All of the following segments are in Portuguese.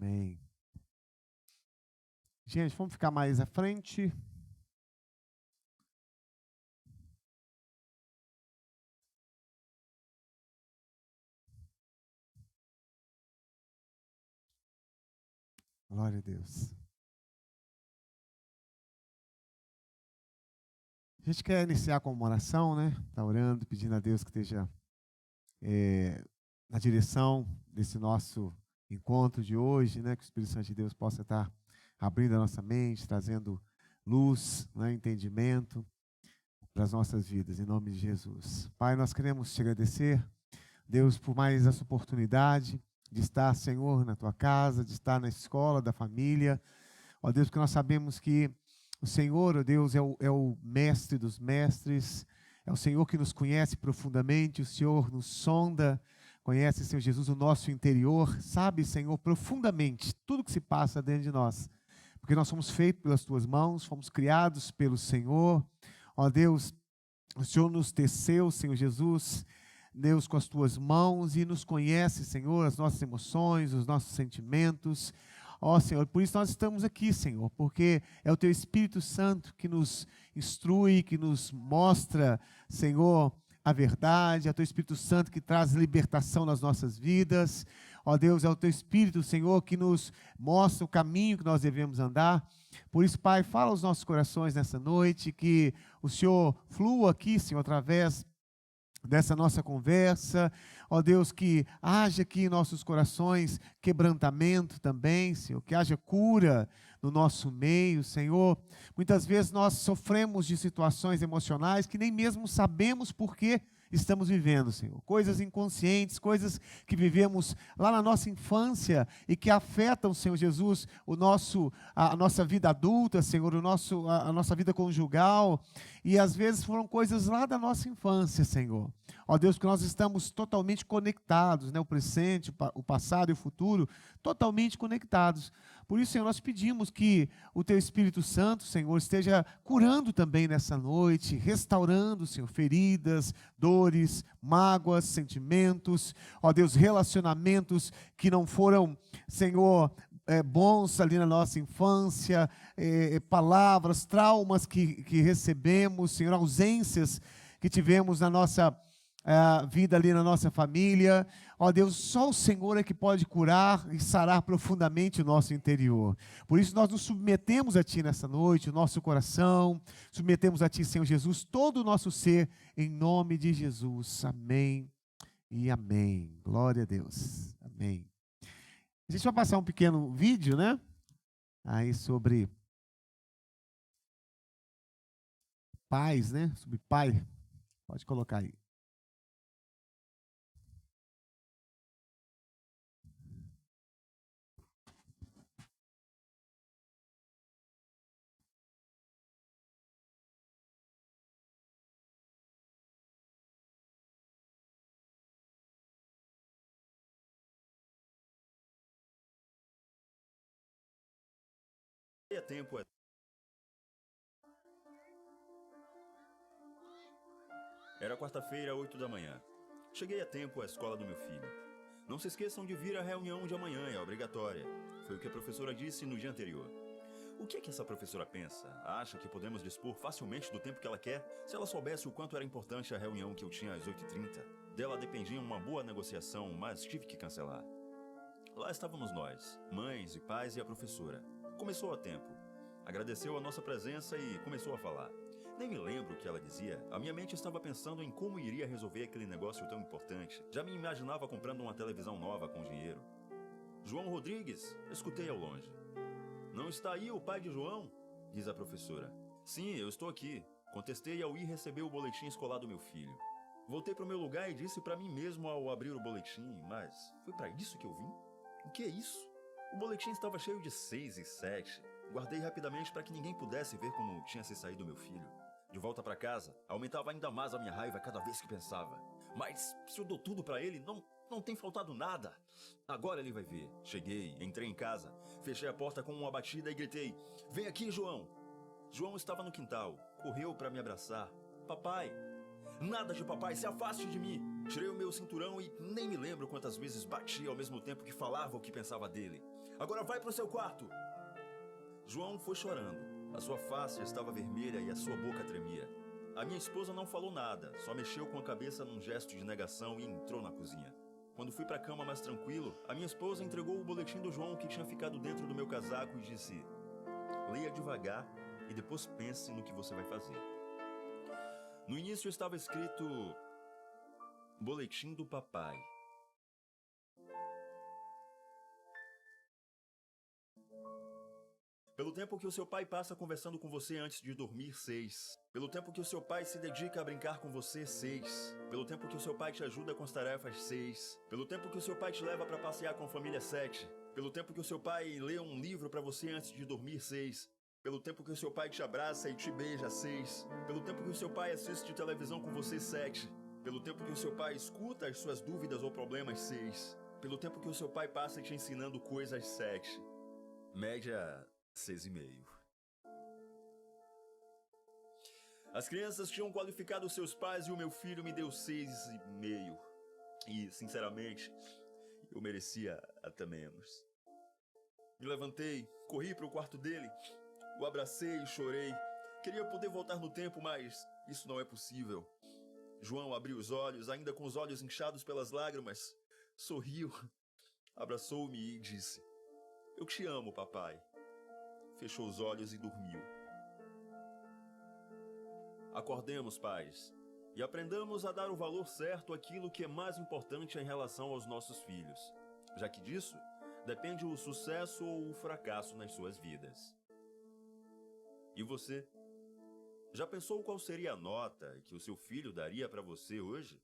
Amém. Gente, vamos ficar mais à frente. Glória a Deus. A gente quer iniciar com uma oração, né? Está orando, pedindo a Deus que esteja na direção desse nosso encontro de hoje, né? Que o Espírito Santo de Deus possa estar abrindo a nossa mente, trazendo luz, né? Entendimento para as nossas vidas, em nome de Jesus. Pai, nós queremos te agradecer, Deus, por mais essa oportunidade de estar, Senhor, na tua casa, de estar na escola da família. Ó Deus, porque nós sabemos que o Senhor, ó Deus, é o mestre dos mestres, é o Senhor que nos conhece profundamente, o Senhor nos sonda, conhece, Senhor Jesus, o nosso interior, sabe, Senhor, profundamente tudo que se passa dentro de nós, porque nós somos feitos pelas tuas mãos, fomos criados pelo Senhor. Ó Deus, o Senhor nos teceu, Senhor Jesus, Deus, com as tuas mãos, e nos conhece, Senhor, as nossas emoções, os nossos sentimentos. Ó Senhor, por isso nós estamos aqui, Senhor, porque é o Teu Espírito Santo que nos instrui, que nos mostra, Senhor, a verdade, é o Teu Espírito Santo que traz libertação nas nossas vidas. Ó Deus, é o Teu Espírito, Senhor, que nos mostra o caminho que nós devemos andar. Por isso, Pai, fala aos nossos corações nessa noite, que o Senhor flua aqui, Senhor, através dessa nossa conversa, ó Deus, que haja aqui em nossos corações quebrantamento também, Senhor, que haja cura no nosso meio, Senhor. Muitas vezes nós sofremos de situações emocionais que nem mesmo sabemos por que estamos vivendo, Senhor. Coisas inconscientes, coisas que vivemos lá na nossa infância e que afetam, Senhor Jesus, a nossa vida adulta, Senhor, a nossa vida conjugal. E às vezes foram coisas lá da nossa infância, Senhor. Ó Deus, que nós estamos totalmente conectados, né? O presente, o passado e o futuro, totalmente conectados. Por isso, Senhor, nós pedimos que o Teu Espírito Santo, Senhor, esteja curando também nessa noite, restaurando, Senhor, feridas, dores, mágoas, sentimentos, ó Deus, relacionamentos que não foram, Senhor, bons ali na nossa infância, palavras, traumas que recebemos, Senhor, ausências que tivemos na nossa vida ali na nossa família. Ó Deus, só o Senhor é que pode curar e sarar profundamente o nosso interior. Por isso nós nos submetemos a Ti nessa noite, o nosso coração, submetemos a Ti, Senhor Jesus, todo o nosso ser, em nome de Jesus. Amém e amém. Glória a Deus. Amém. A gente vai passar um pequeno vídeo, né? Aí sobre pais, né? Sobre pai. Pode colocar aí. Tempo. Era quarta-feira, 8 da manhã. Cheguei a tempo à escola do meu filho. Não se esqueçam de vir à reunião de amanhã, é obrigatória. Foi o que a professora disse no dia anterior. O que é que essa professora pensa? Acha que podemos dispor facilmente do tempo que ela quer? Se ela soubesse o quanto era importante a reunião que eu tinha às 8h30, dela dependia uma boa negociação, mas tive que cancelar. Lá estávamos nós, mães e pais e a professora. Começou a tempo. Agradeceu a nossa presença e começou a falar. Nem me lembro o que ela dizia. A minha mente estava pensando em como iria resolver aquele negócio tão importante. Já me imaginava comprando uma televisão nova com dinheiro. João Rodrigues, escutei ao longe. Não está aí o pai de João? Diz a professora. Sim, eu estou aqui. Contestei ao ir receber o boletim escolar do meu filho. Voltei para o meu lugar e disse para mim mesmo ao abrir o boletim, mas foi para isso que eu vim? O que é isso? O boletim estava cheio de 6 e 7. Guardei rapidamente para que ninguém pudesse ver como tinha se saído meu filho. De volta para casa, aumentava ainda mais a minha raiva cada vez que pensava. Mas se eu dou tudo para ele, não tem faltado nada. Agora ele vai ver. Cheguei, entrei em casa, fechei a porta com uma batida e gritei: "Vem aqui, João!" João estava no quintal, correu para me abraçar. "Papai!" "Nada de papai, se afaste de mim!" Tirei o meu cinturão e nem me lembro quantas vezes bati ao mesmo tempo que falava o que pensava dele. Agora vai para o seu quarto. João foi chorando. A sua face estava vermelha e a sua boca tremia. A minha esposa não falou nada, só mexeu com a cabeça num gesto de negação e entrou na cozinha. Quando fui para a cama mais tranquilo, a minha esposa entregou o boletim do João que tinha ficado dentro do meu casaco e disse: leia devagar e depois pense no que você vai fazer. No início estava escrito: Boletim do Papai. Pelo tempo que o seu pai passa conversando com você antes de dormir, 6. Pelo tempo que o seu pai se dedica a brincar com você, 6. Pelo tempo que o seu pai te ajuda com as tarefas, 6. Pelo tempo que o seu pai te leva para passear com a família, 7. Pelo tempo que o seu pai lê um livro para você antes de dormir, 6. Pelo tempo que o seu pai te abraça e te beija, 6. Pelo tempo que o seu pai assiste televisão com você, 7. Pelo tempo que o seu pai escuta as suas dúvidas ou problemas, 6. Pelo tempo que o seu pai passa te ensinando coisas, 7. Média 6,5. As crianças tinham qualificado seus pais e o meu filho me deu 6,5. E, sinceramente, eu merecia até menos. Me levantei, corri para o quarto dele, o abracei e chorei. Queria poder voltar no tempo, mas isso não é possível. João abriu os olhos, ainda com os olhos inchados pelas lágrimas, sorriu, abraçou-me e disse: eu te amo, papai. Fechou os olhos e dormiu. Acordemos, pais, e aprendamos a dar o valor certo àquilo que é mais importante em relação aos nossos filhos, já que disso depende o sucesso ou o fracasso nas suas vidas. E você? Já pensou qual seria a nota que o seu filho daria para você hoje?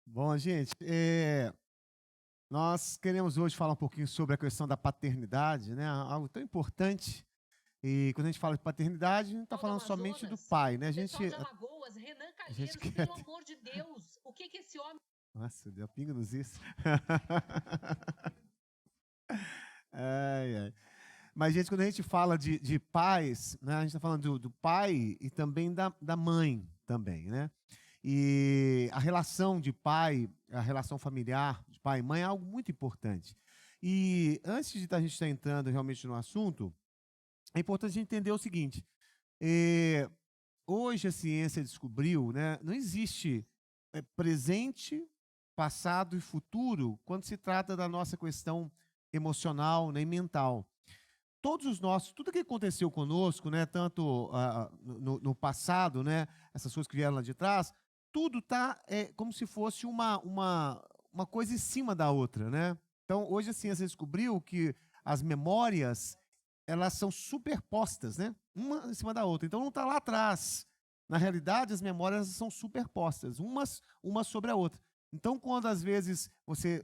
Bom, gente, nós queremos hoje falar um pouquinho sobre a questão da paternidade, né? Algo tão importante. E quando a gente fala de paternidade, a gente está falando somente do pai, né? Pessoal de Alagoas, Renan a gente Calheiros, quer pelo amor de Deus, o que esse homem... Nossa, deu pinga nos isso. Ai, ai. Mas, gente, quando a gente fala de pais, né, a gente está falando do pai e também da mãe também, né? E a relação de pai, a relação familiar de pai e mãe é algo muito importante. E antes de a gente estar entrando realmente no assunto, é importante a gente entender o seguinte: hoje a ciência descobriu, né, não existe presente, passado e futuro quando se trata da nossa questão emocional, né, e mental. Tudo que aconteceu conosco, né, tanto no passado, né, essas coisas que vieram lá de trás, tudo está como se fosse uma coisa em cima da outra, né? Então, hoje a ciência descobriu que as memórias, elas são superpostas, né? Uma em cima da outra. Então, não está lá atrás. Na realidade, as memórias são superpostas, uma sobre a outra. Então, quando às vezes você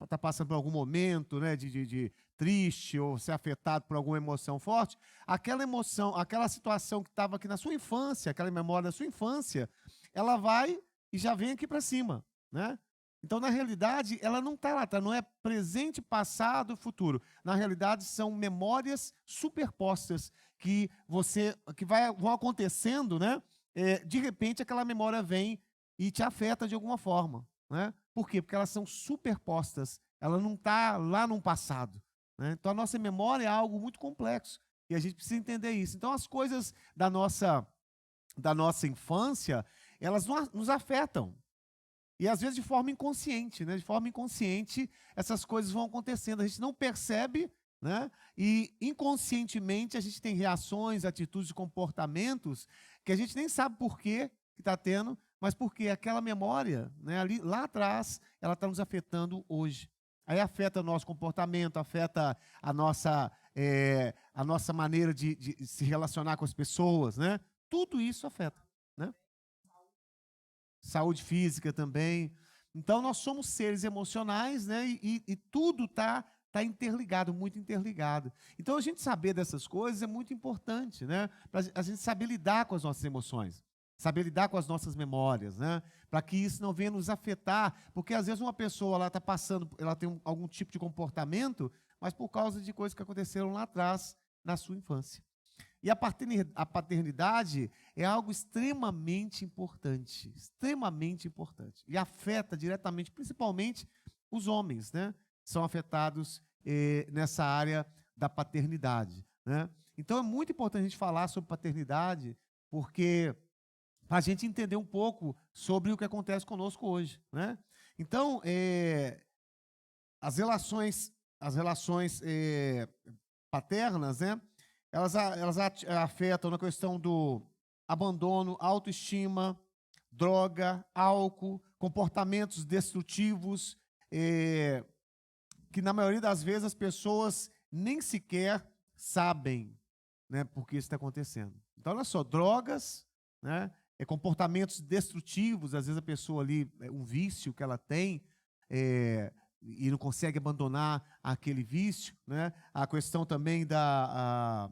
está passando por algum momento, né, de triste ou ser afetado por alguma emoção forte, aquela emoção, aquela situação que estava aqui na sua infância, aquela memória da sua infância, ela vai e já vem aqui para cima, né? Então, na realidade, ela não está lá, tá? Não é presente, passado, futuro. Na realidade, são memórias superpostas que vão acontecendo, né? De repente, aquela memória vem e te afeta de alguma forma, né? Por quê? Porque elas são superpostas. Ela não está lá no passado, né? Então, a nossa memória é algo muito complexo e a gente precisa entender isso. Então, as coisas da nossa infância, elas nos afetam. E, às vezes, de forma inconsciente, né? De forma inconsciente, essas coisas vão acontecendo. A gente não percebe, né? E, inconscientemente, a gente tem reações, atitudes e comportamentos que a gente nem sabe por que está tendo, mas porque aquela memória, né, ali, lá atrás, ela está nos afetando hoje. Aí afeta o nosso comportamento, afeta a nossa maneira de se relacionar com as pessoas, né? Tudo isso afeta, né? Saúde física também. Então, nós somos seres emocionais, né? E tudo está interligado, muito interligado. Então, a gente saber dessas coisas é muito importante, né? Para a gente saber lidar com as nossas emoções, saber lidar com as nossas memórias, né? Para que isso não venha nos afetar, porque às vezes uma pessoa ela está passando, ela tem algum tipo de comportamento, mas por causa de coisas que aconteceram lá atrás, na sua infância. E a paternidade é algo extremamente importante, e afeta diretamente, principalmente os homens, né? São afetados nessa área da paternidade, né? Então, é muito importante a gente falar sobre paternidade, porque para a gente entender um pouco sobre o que acontece conosco hoje, né? Então, as relações paternas, né? Elas afetam na questão do abandono, autoestima, droga, álcool, comportamentos destrutivos, que na maioria das vezes as pessoas nem sequer sabem, né, por que isso está acontecendo. Então, olha só, drogas, né, comportamentos destrutivos, às vezes a pessoa ali, um vício que ela tem, e não consegue abandonar aquele vício, né? A questão também da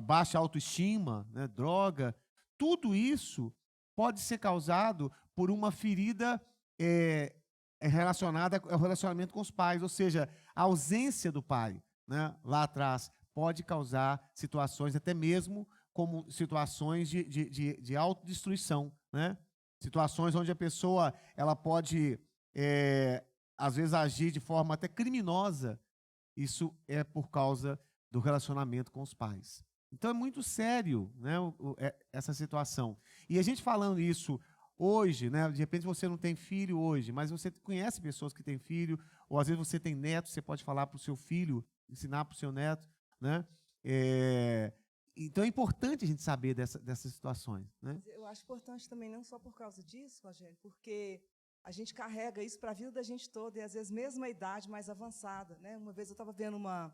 baixa autoestima, né, droga, tudo isso pode ser causado por uma ferida relacionada ao relacionamento com os pais, ou seja, a ausência do pai, né, lá atrás pode causar situações, até mesmo como situações de autodestruição, né? Situações onde a pessoa ela pode, às vezes, agir de forma até criminosa. Isso é por causa do relacionamento com os pais. Então, é muito sério, né, essa situação. E a gente falando isso hoje, né, de repente você não tem filho hoje, mas você conhece pessoas que têm filho, ou às vezes você tem neto, você pode falar para o seu filho, ensinar para o seu neto, né? Então é importante a gente saber dessas situações, né? Eu acho importante também, não só por causa disso, Rogério, porque a gente carrega isso para a vida da gente toda, e às vezes mesmo a idade mais avançada, né? Uma vez eu estava vendo uma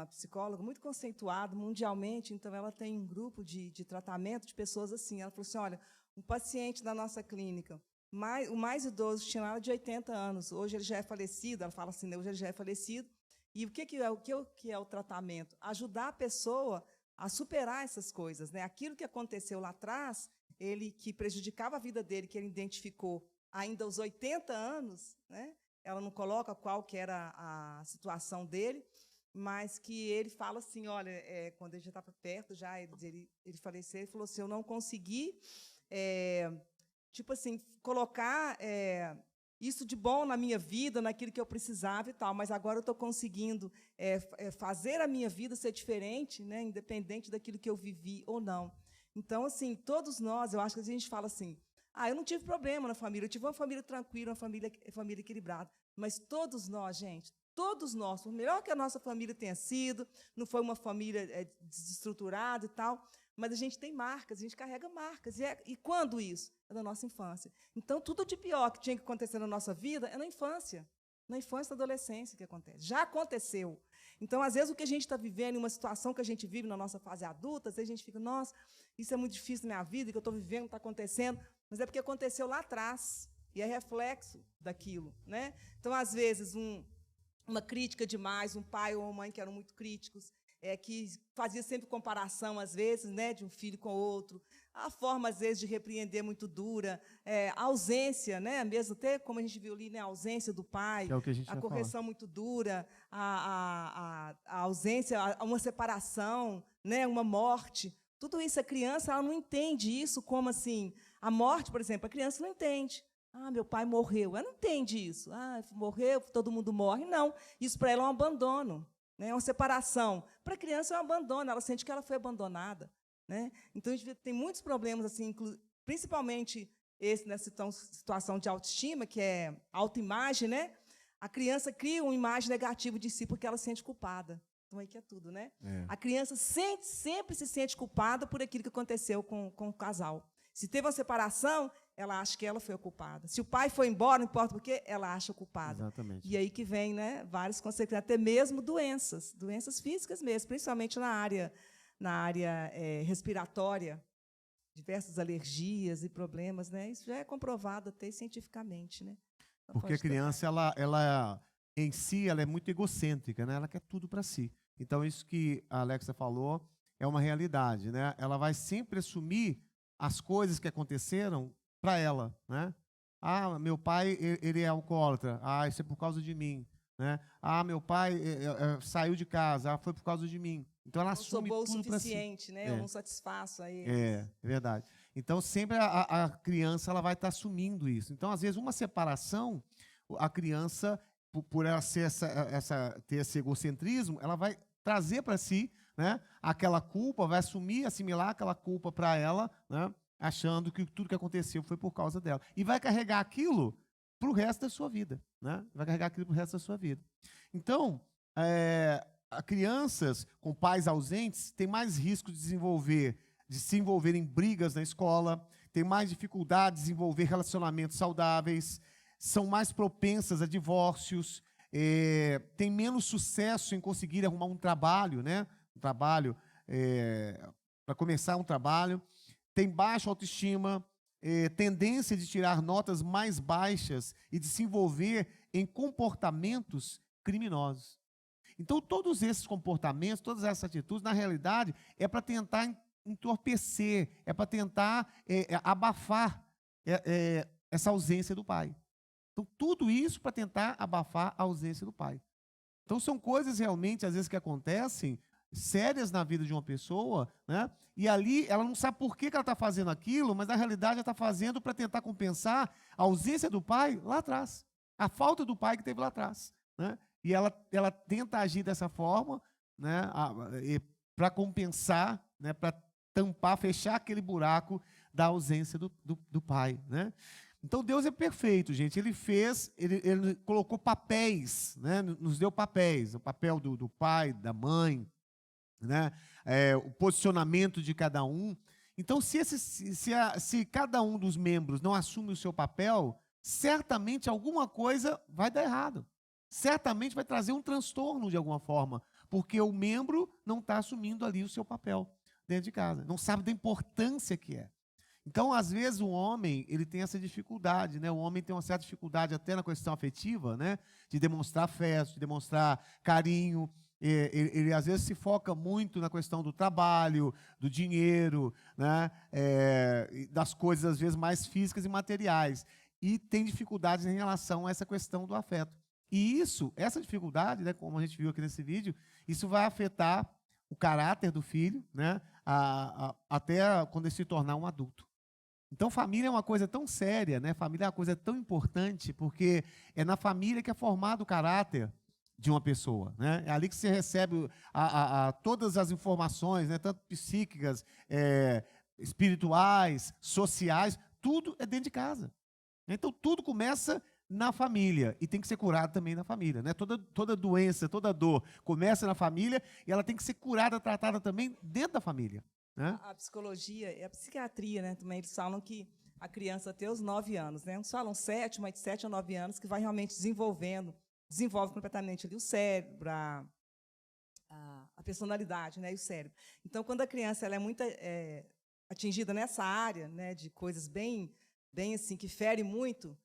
psicóloga muito conceituada mundialmente, então ela tem um grupo de tratamento de pessoas assim. Ela falou assim, olha, um paciente da nossa clínica, o mais idoso, tinha lá de 80 anos, hoje ele já é falecido, ela fala assim, né, hoje ele já é falecido, e o que é o tratamento? Ajudar a pessoa a superar essas coisas, né? Aquilo que aconteceu lá atrás, que prejudicava a vida dele, que ele identificou ainda aos 80 anos, né? Ela não coloca qual que era a situação dele, mas que ele fala assim, olha, quando ele já estava perto, já ele faleceu, ele falou assim, eu não consegui, tipo assim, colocar isso de bom na minha vida, naquilo que eu precisava e tal, mas agora eu estou conseguindo fazer a minha vida ser diferente, né, independente daquilo que eu vivi ou não. Então, assim, todos nós, eu acho que a gente fala assim, eu não tive problema na família, eu tive uma família tranquila, uma família equilibrada, mas todos nós, gente, todos nós, por melhor que a nossa família tenha sido, não foi uma família desestruturada e tal, mas a gente tem marcas, a gente carrega marcas. E quando isso? É da nossa infância. Então, tudo de pior que tinha que acontecer na nossa vida é na infância e na adolescência que acontece. Já aconteceu. Então, às vezes, o que a gente está vivendo, em uma situação que a gente vive na nossa fase adulta, às vezes a gente fica, nossa, isso é muito difícil na minha vida, que eu estou vivendo, está acontecendo, mas é porque aconteceu lá atrás, e é reflexo daquilo, né? Então, às vezes, uma crítica demais, um pai ou uma mãe que eram muito críticos, que fazia sempre comparação, às vezes, né, de um filho com o outro, a forma, às vezes, de repreender muito dura, a ausência, né, mesmo até, como a gente viu ali, né, a ausência do pai, Que é o que a gente correção muito dura, a ausência, uma separação, né, uma morte, tudo isso, a criança ela não entende isso como assim, a morte, por exemplo, a criança não entende. Meu pai morreu. Ela não entende isso. Morreu, todo mundo morre. Não, isso para ela é um abandono, né? É uma separação. Para a criança é um abandono, ela sente que ela foi abandonada, né? Então, a gente tem muitos problemas, assim, principalmente esse nessa situação de autoestima, que é autoimagem, né? A criança cria uma imagem negativa de si porque ela se sente culpada. Então, aí que é tudo, né? A criança sempre se sente culpada por aquilo que aconteceu com o casal. Se teve uma separação, ela acha que ela foi a culpada. Se o pai foi embora, não importa por quê, ela acha culpada. Exatamente. E aí que vem, né, várias consequências, até mesmo doenças físicas mesmo, principalmente na área respiratória, diversas alergias e problemas, né? Isso já é comprovado até cientificamente, né? Então, porque a criança, ela em si, ela é muito egocêntrica, né? Ela quer tudo para si. Então, isso que a Alexa falou é uma realidade, né? Ela vai sempre assumir as coisas que aconteceram para ela, né? Meu pai, ele é alcoólatra. Isso é por causa de mim, né? Meu pai saiu de casa. Foi por causa de mim. Então ela Não sou assume boa o tudo para si. suficiente, né? Eu não satisfaço a eles. É verdade. Então, sempre a criança ela vai estar assumindo isso. Então, às vezes, uma separação, a criança, por ela ser ter esse egocentrismo, ela vai trazer para si, né, aquela culpa, vai assimilar aquela culpa para ela, né, achando que tudo que aconteceu foi por causa dela. E vai carregar aquilo para o resto da sua vida. Né? Vai carregar aquilo para o resto da sua vida. Então, crianças com pais ausentes têm mais risco de se envolver em brigas na escola, têm mais dificuldade de desenvolver relacionamentos saudáveis, são mais propensas a divórcios, têm menos sucesso em conseguir arrumar um trabalho, né? Para começar um trabalho, têm baixa autoestima, tendência de tirar notas mais baixas e de se envolver em comportamentos criminosos. Então, todos esses comportamentos, todas essas atitudes, na realidade, é para tentar entorpecer, é para tentar abafar essa ausência do pai. Então, tudo isso para tentar abafar a ausência do pai. Então, são coisas realmente, às vezes, que acontecem sérias na vida de uma pessoa, né? E ali ela não sabe por que ela está fazendo aquilo, mas na realidade ela está fazendo para tentar compensar a ausência do pai lá atrás, a falta do pai que teve lá atrás, né? E ela tenta agir dessa forma, né, para compensar, né, para tampar, fechar aquele buraco da ausência do pai, né? Então Deus é perfeito, gente. Ele colocou papéis, né? Nos deu papéis, o papel do pai, da mãe, né? O posicionamento de cada um. Então, se cada um dos membros não assume o seu papel, certamente alguma coisa vai dar errado. Certamente vai trazer um transtorno de alguma forma, porque o membro não está assumindo ali o seu papel dentro de casa, não sabe da importância que é. Então, às vezes, o homem ele tem essa dificuldade, né? O homem tem uma certa dificuldade até na questão afetiva, né? De demonstrar afeto, de demonstrar carinho. Ele às vezes se foca muito na questão do trabalho, do dinheiro, né? Das coisas, às vezes, mais físicas e materiais. E tem dificuldades em relação a essa questão do afeto. E essa dificuldade, né, como a gente viu aqui nesse vídeo, isso vai afetar o caráter do filho, né, até quando ele se tornar um adulto. Então, família é uma coisa tão séria, né? Família é uma coisa tão importante, porque é na família que é formado o caráter de uma pessoa, né? É ali que você recebe todas as informações, né, tanto psíquicas, espirituais, sociais, tudo é dentro de casa. Então, tudo começa na família e tem que ser curado também na família, né? Toda doença, toda dor começa na família e ela tem que ser curada, tratada também dentro da família, né? A psicologia e a psiquiatria, né? Também eles falam que a criança até os 9 anos, né? Uns falam 7, mas de 7 a 9 anos que vai realmente desenvolve completamente ali o cérebro, a personalidade, né? E o cérebro. Então, quando a criança ela é muito atingida nessa área, né? De coisas bem assim que fere muito,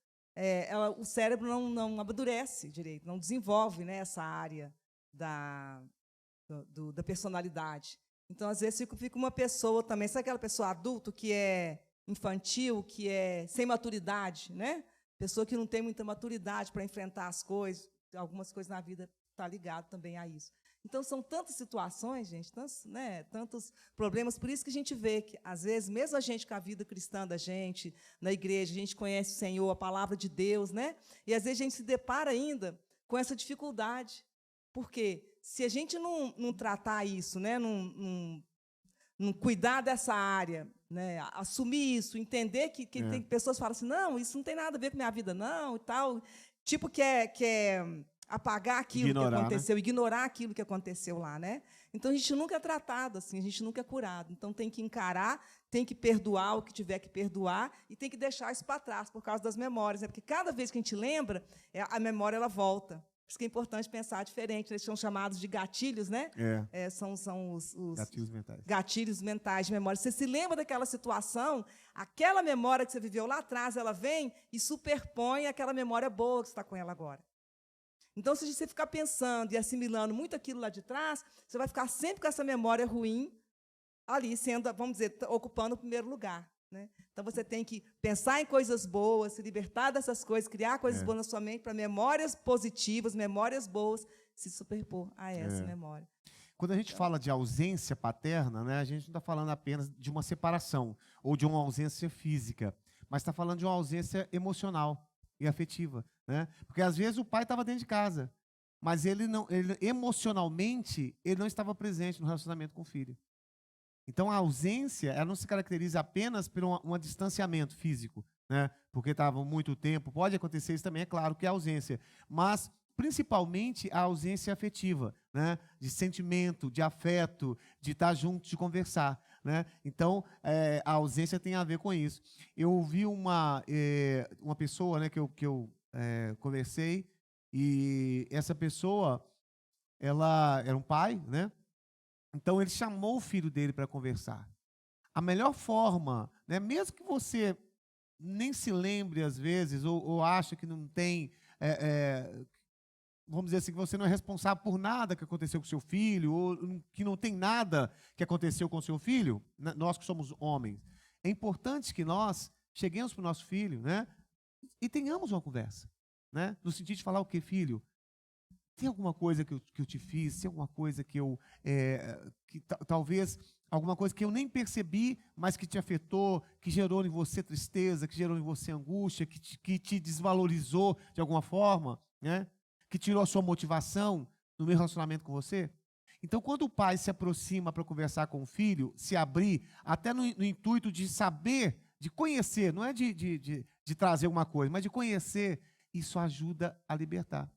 o cérebro não amadurece direito, não desenvolve, né, essa área da personalidade. Então, às vezes, fica uma pessoa também, sabe aquela pessoa adulta que é infantil, que é sem maturidade, né? Pessoa que não tem muita maturidade para enfrentar as coisas, algumas coisas na vida estão ligadas também a isso. Então, são tantas situações, gente, tantos problemas. Por isso que a gente vê que, às vezes, mesmo a gente com a vida cristã da gente, na igreja, a gente conhece o Senhor, a palavra de Deus, né? E, às vezes, a gente se depara ainda com essa dificuldade. Por quê? Se a gente não tratar isso, né? Não cuidar dessa área, né? Assumir isso, entender que tem pessoas que falam assim, não, isso não tem nada a ver com minha vida, não, e tal. Tipo que apagar aquilo que aconteceu, né? Ignorar aquilo que aconteceu lá, né? Então, a gente nunca é tratado assim, a gente nunca é curado. Então, tem que encarar, tem que perdoar o que tiver que perdoar e tem que deixar isso para trás, por causa das memórias. Né? Porque cada vez que a gente lembra, a memória ela volta. Por isso que é importante pensar diferente. Eles são chamados de gatilhos, né? São os gatilhos mentais. Gatilhos mentais de memória. Você se lembra daquela situação, aquela memória que você viveu lá atrás, ela vem e superpõe aquela memória boa que você está com ela agora. Então, se você ficar pensando e assimilando muito aquilo lá de trás, você vai ficar sempre com essa memória ruim ali, sendo, vamos dizer, ocupando o primeiro lugar. Né? Então, você tem que pensar em coisas boas, se libertar dessas coisas, criar coisas boas na sua mente para memórias positivas, memórias boas, se superpor a essa memória. Quando a gente fala de ausência paterna, né, a gente não está falando apenas de uma separação ou de uma ausência física, mas está falando de uma ausência emocional e afetiva, né? Porque às vezes o pai estava dentro de casa, mas emocionalmente ele não estava presente no relacionamento com o filho. Então a ausência, ela não se caracteriza apenas por um distanciamento físico, né? Porque estava muito tempo, pode acontecer isso também, é claro que é ausência, mas principalmente a ausência afetiva, né? De sentimento, de afeto, de estar junto, de conversar, né? Então, a ausência tem a ver com isso. Eu ouvi uma pessoa, né, que eu conversei, e essa pessoa, ela era um pai, né? Então, ele chamou o filho dele para conversar. A melhor forma, né, mesmo que você nem se lembre, às vezes, ou acha que não tem... vamos dizer assim, que você não é responsável por nada que aconteceu com seu filho, ou que não tem nada que aconteceu com seu filho, nós que somos homens, é importante que nós cheguemos para o nosso filho, né, e tenhamos uma conversa, né, no sentido de falar o quê, filho? Tem alguma coisa que eu te fiz? Tem alguma coisa que talvez, alguma coisa que eu nem percebi, mas que te afetou, que gerou em você tristeza, que gerou em você angústia, que te desvalorizou de alguma forma, né? Que tirou a sua motivação no meu relacionamento com você? Então, quando o pai se aproxima para conversar com o filho, se abrir, até no intuito de saber, de conhecer, não é de trazer alguma coisa, mas de conhecer, isso ajuda a libertar.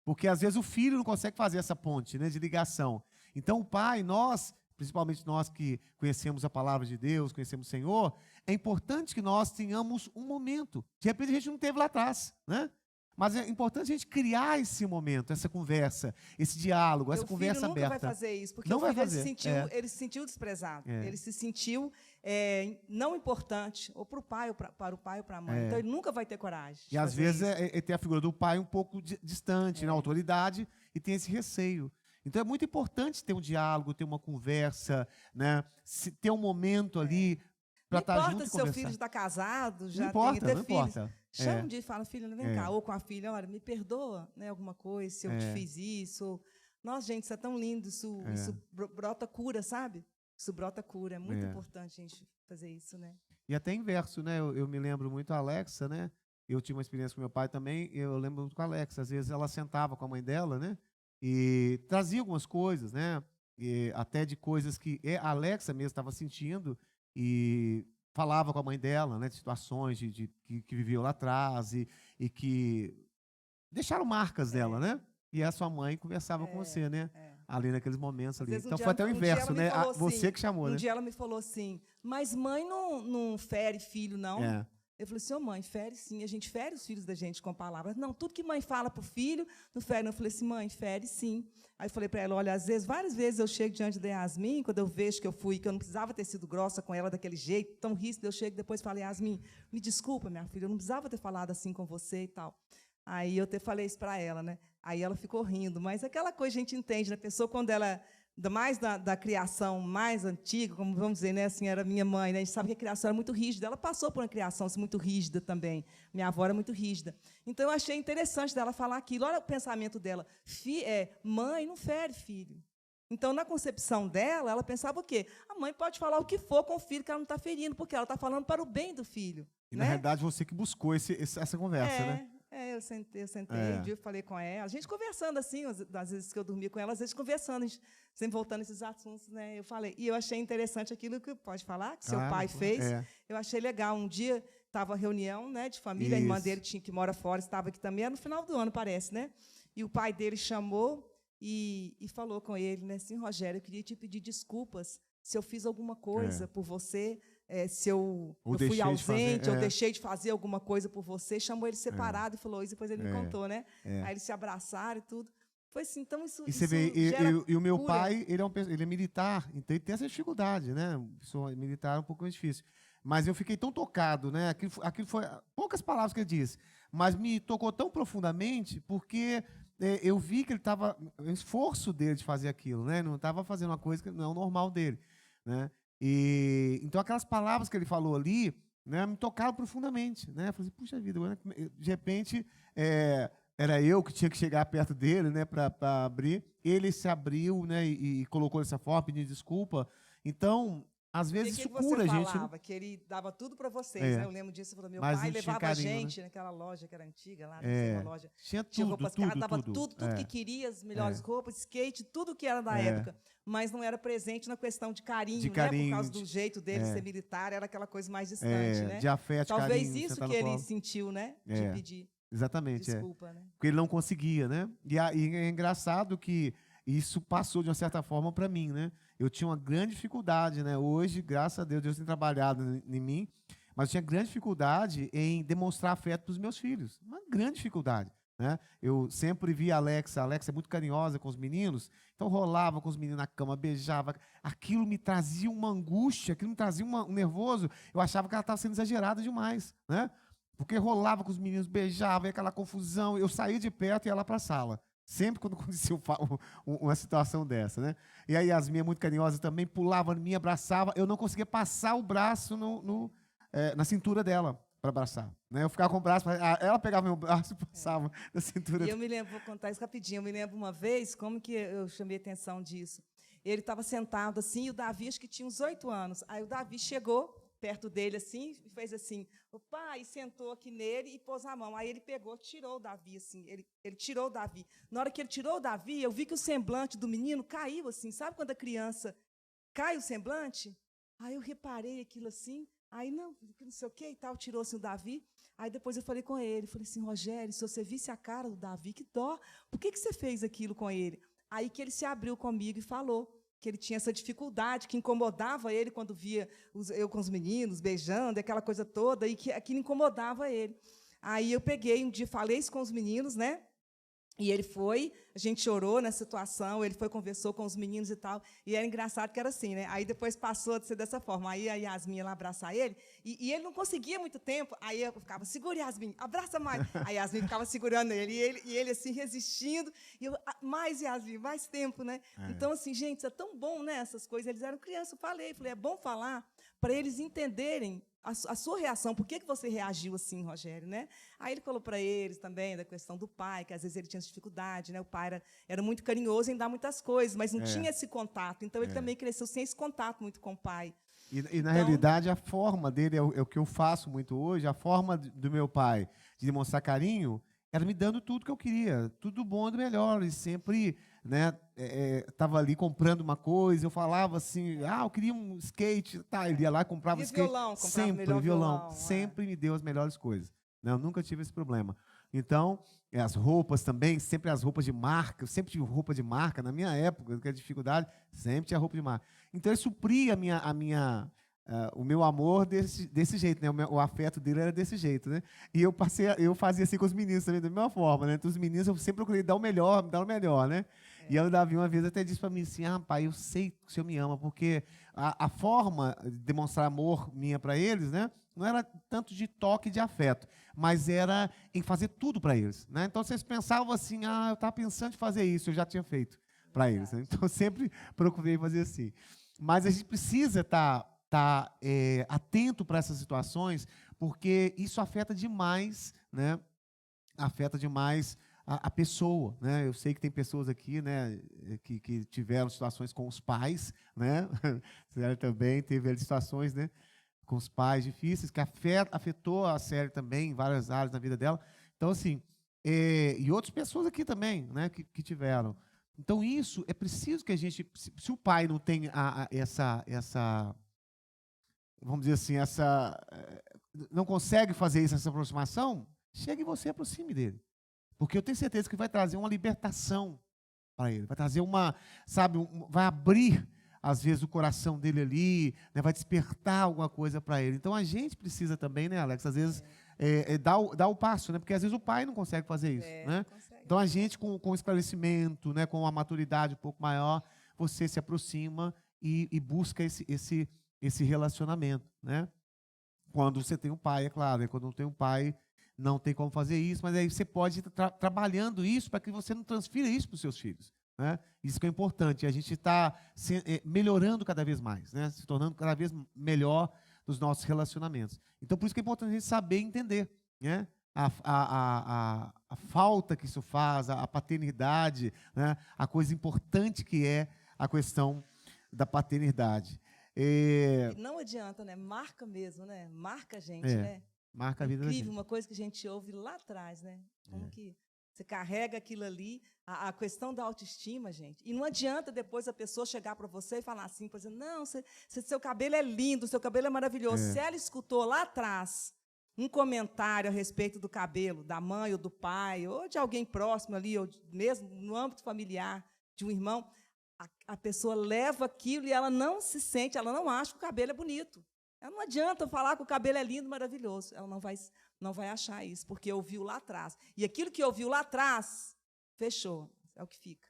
Porque, às vezes, o filho não consegue fazer essa ponte, né, de ligação. Então, o pai, nós, principalmente nós que conhecemos a palavra de Deus, conhecemos o Senhor, é importante que nós tenhamos um momento. De repente, a gente não teve lá atrás, né? Mas é importante a gente criar esse momento, essa conversa, esse diálogo, essa conversa aberta. O filho nunca vai fazer isso, porque não o filho vai fazer. Ele se sentiu desprezado, ele se sentiu não importante, ou para o pai, ou para o pai ou para a mãe. Então, ele nunca vai ter coragem. E às vezes tem a figura do pai um pouco distante, na autoridade, e tem esse receio. Então, é muito importante ter um diálogo, ter uma conversa, né? Ter um momento ali para estar junto e conversar. Não importa se seu filho está casado, já tem filhos. Importa. Chama um dia e fala, filho, vem cá. Ou com a filha, olha, me perdoa, né, alguma coisa, se eu te fiz isso. Nossa, gente, isso é tão lindo, isso brota cura, sabe? Isso brota cura, é muito importante a gente fazer isso, né? E até inverso, né? Eu me lembro muito a Alexa, né? Eu tinha uma experiência com meu pai também, eu lembro muito com a Alexa. Às vezes ela sentava com a mãe dela, né? E trazia algumas coisas, né? E até de coisas que a Alexa mesmo estava sentindo e falava com a mãe dela, né, de situações que viveu lá atrás e que deixaram marcas dela, né? E a sua mãe conversava com você, né? Ali naqueles momentos ali. Então foi até o inverso, né? Você que chamou, né? Um dia ela me falou assim, mas mãe não fere filho, não? Eu falei assim, mãe, fere sim, a gente fere os filhos da gente com palavras. Não, tudo que mãe fala para o filho, não fere. Eu falei assim, mãe, fere sim. Aí eu falei para ela, olha, várias vezes eu chego diante da Yasmin, quando eu vejo que eu não precisava ter sido grossa com ela daquele jeito, tão ríspida, eu chego depois e falo, Yasmin, me desculpa, minha filha, eu não precisava ter falado assim com você e tal. Aí eu falei isso para ela, né? Aí ela ficou rindo, mas aquela coisa a gente entende, né? A pessoa, quando ela... Ainda mais da criação mais antiga, como vamos dizer, né, assim, era minha mãe, né, a gente sabe que a criação era muito rígida, ela passou por uma criação assim, muito rígida também, minha avó era muito rígida. Então, eu achei interessante dela falar aquilo, olha o pensamento dela, mãe não fere filho. Então, na concepção dela, ela pensava o quê? A mãe pode falar o que for com o filho, que ela não está ferindo, porque ela está falando para o bem do filho. E, né? Na realidade, você que buscou essa conversa, né? Eu sentei, um dia eu falei com ela, a gente conversando assim, às vezes que eu dormia com ela, às vezes conversando, a gente sempre voltando esses assuntos, né? Eu falei, e eu achei interessante aquilo que pode falar, que seu pai fez. Eu achei legal. Um dia estava reunião, né, de família, a irmã dele que mora fora, estava aqui também, era no final do ano, parece, né? E o pai dele chamou e falou com ele, né, assim, Rogério, eu queria te pedir desculpas se eu fiz alguma coisa por você. Se eu fui ausente, eu deixei de fazer alguma coisa por você, chamou ele separado e falou isso, depois ele me contou, né? Aí eles se abraçaram e tudo. Foi assim, então isso. E você vê, e o meu pai, ele é militar, então ele tem essa dificuldade, né? Pessoa militar é um pouco mais difícil. Mas eu fiquei tão tocado, né? Aquilo foi poucas palavras que ele disse, mas me tocou tão profundamente porque eu vi que ele estava, o esforço dele de fazer aquilo, né? Não estava fazendo uma coisa que não é o normal dele, né? E então aquelas palavras que ele falou ali, né, me tocaram profundamente, né? Eu falei assim, puxa vida, de repente era eu que tinha que chegar perto dele, né, para abrir. Ele se abriu, né, e colocou dessa forma, pedindo desculpa. Então, às E vezes o que isso que você cura a gente, né? falava? Que ele dava tudo para vocês, né? É, Eu lembro disso, você falou, meu mas pai não tinha levava a carinho, né? gente naquela loja que era antiga, lá, não sei, uma É, loja. tinha Tinha tudo, roupas caras, dava tudo. tudo que queria, as melhores É. roupas, skate, tudo que era da É. época. Mas não era presente na questão de carinho, De né? Por carinho, causa do jeito dele é. ser militar, era aquela coisa mais distante, né? De afeto, Talvez carinho, isso sentar que no ele colo. sentiu, né? De É. pedir Exatamente, desculpa, né? porque ele não conseguia, né? E é engraçado que isso passou de uma certa forma para mim, né? Eu tinha uma grande dificuldade, né? Hoje, graças a Deus, Deus tem trabalhado em mim, mas eu tinha grande dificuldade em demonstrar afeto para os meus filhos. Uma grande dificuldade, né? Eu sempre via a Alexa é muito carinhosa com os meninos, então rolava com os meninos na cama, beijava. Aquilo me trazia uma angústia, aquilo me trazia um nervoso. Eu achava que ela estava sendo exagerada demais, né? Porque rolava com os meninos, beijava, e aquela confusão. Eu saía de perto e ia lá para a sala. Sempre quando acontecia uma situação dessa, né? E a Yasmin é muito carinhosa também, pulava em mim, abraçava. Eu não conseguia passar o braço na cintura dela para abraçar, né? Eu ficava com o braço, ela pegava meu braço e passava na cintura E dela. eu me lembro, vou contar isso rapidinho, eu me lembro uma vez, como que eu chamei a atenção disso. Ele estava sentado assim, e o Davi, acho que tinha uns 8 anos. Aí o Davi chegou perto dele assim, e fez assim, o pai sentou aqui nele e pôs a mão. Aí ele pegou, tirou o Davi, assim, ele tirou o Davi. Na hora que ele tirou o Davi, eu vi que o semblante do menino caiu, assim, sabe quando a criança cai o semblante? Aí eu reparei aquilo assim, aí não sei o que e tal, tirou assim o Davi. Aí depois eu falei com ele, falei assim, Rogério, se você visse a cara do Davi, que dó, por que você fez aquilo com ele? Aí que ele se abriu comigo e falou que ele tinha essa dificuldade, que incomodava ele quando via eu com os meninos, beijando, aquela coisa toda, e que aquilo incomodava ele. Aí eu peguei um dia, falei isso com os meninos, né? E ele foi, a gente chorou nessa situação, ele foi, conversou com os meninos e tal, e era engraçado que era assim, né? Aí depois passou a ser dessa forma, aí a Yasmin ia lá abraçar ele, e ele não conseguia muito tempo, aí eu ficava, segura, Yasmin, abraça mais. A Yasmin ficava segurando ele, e ele assim, resistindo, e eu, mais, Yasmin, mais tempo, né? Então, assim, gente, isso é tão bom, né, essas coisas, eles eram crianças, eu falei, é bom falar, para eles entenderem a sua reação, por que você reagiu assim, Rogério, né? Aí ele falou para eles também da questão do pai, que às vezes ele tinha dificuldade, né? O pai era muito carinhoso em dar muitas coisas, mas não tinha esse contato, então ele também cresceu sem esse contato muito com o pai. E na realidade, a forma dele é o que eu faço muito hoje, a forma do meu pai de demonstrar carinho era me dando tudo que eu queria, tudo bom e do melhor, e sempre, né, estava ali comprando uma coisa, eu falava assim, eu queria um skate, tá, ele ia lá, comprava E skate, violão, comprava sempre, o melhor violão, sempre me deu as melhores coisas, né, eu nunca tive esse problema. Então, as roupas também, sempre as roupas de marca, eu sempre tive roupa de marca, na minha época, que era dificuldade, sempre tinha roupa de marca. Então, ele supria o meu amor desse jeito, né? O afeto dele era desse jeito, né? E eu fazia assim com os meninos também, da mesma forma, né? Então, os meninos eu sempre procurei dar o melhor, né? E aí o Davi uma vez até disse para mim assim, pai, eu sei que o senhor me ama, porque a forma de demonstrar amor minha para eles, né? Não era tanto de toque de afeto, mas era em fazer tudo para eles, né? Então, vocês pensavam assim, eu estava pensando em fazer isso, eu já tinha feito para eles, né? Então, eu sempre procurei fazer assim. Mas a gente precisa estar atento para essas situações, porque isso afeta demais, né? Afeta demais a pessoa, né? Eu sei que tem pessoas aqui, né, que tiveram situações com os pais, né? Célia também teve situações, né, com os pais difíceis, que afetou a Célia também em várias áreas da vida dela. Então, assim, e outras pessoas aqui também, né, que tiveram. Então, isso é preciso que a gente, se o pai não tem essa vamos dizer assim, não consegue fazer essa aproximação, chegue você e aproxime dele. Porque eu tenho certeza que vai trazer uma libertação para ele, vai trazer vai abrir, às vezes, o coração dele ali, né, vai despertar alguma coisa para ele. Então, a gente precisa também, né, Alex, às vezes, dar o passo, né, porque às vezes o pai não consegue fazer isso. Né? Então, a gente, com esclarecimento, né, com uma maturidade um pouco maior, você se aproxima e busca esse relacionamento, né? Quando você tem um pai, é claro, né? Quando não tem um pai, não tem como fazer isso, mas aí você pode estar trabalhando isso para que você não transfira isso para os seus filhos, né? Isso que é importante, a gente está melhorando cada vez mais, né? Se tornando cada vez melhor nos nossos relacionamentos. Então, por isso que é importante a gente saber entender, né? a falta que isso faz, a paternidade, né? A coisa importante que é a questão da paternidade. E não adianta, né? Marca mesmo, né? Marca a gente, né? Marca a vida da Incrível, gente. uma coisa que a gente ouve lá atrás, né? Como que você carrega aquilo ali, a questão da autoestima, gente. E não adianta depois a pessoa chegar para você e falar assim, por exemplo, não, seu cabelo é lindo, seu cabelo é maravilhoso. Se ela escutou lá atrás um comentário a respeito do cabelo da mãe ou do pai, ou de alguém próximo ali, ou mesmo no âmbito familiar de um irmão, a pessoa leva aquilo e ela não se sente, ela não acha que o cabelo é bonito. Ela não adianta falar que o cabelo é lindo, maravilhoso. Ela não vai achar isso, porque ouviu lá atrás. E aquilo que ouviu lá atrás, fechou. É o que fica.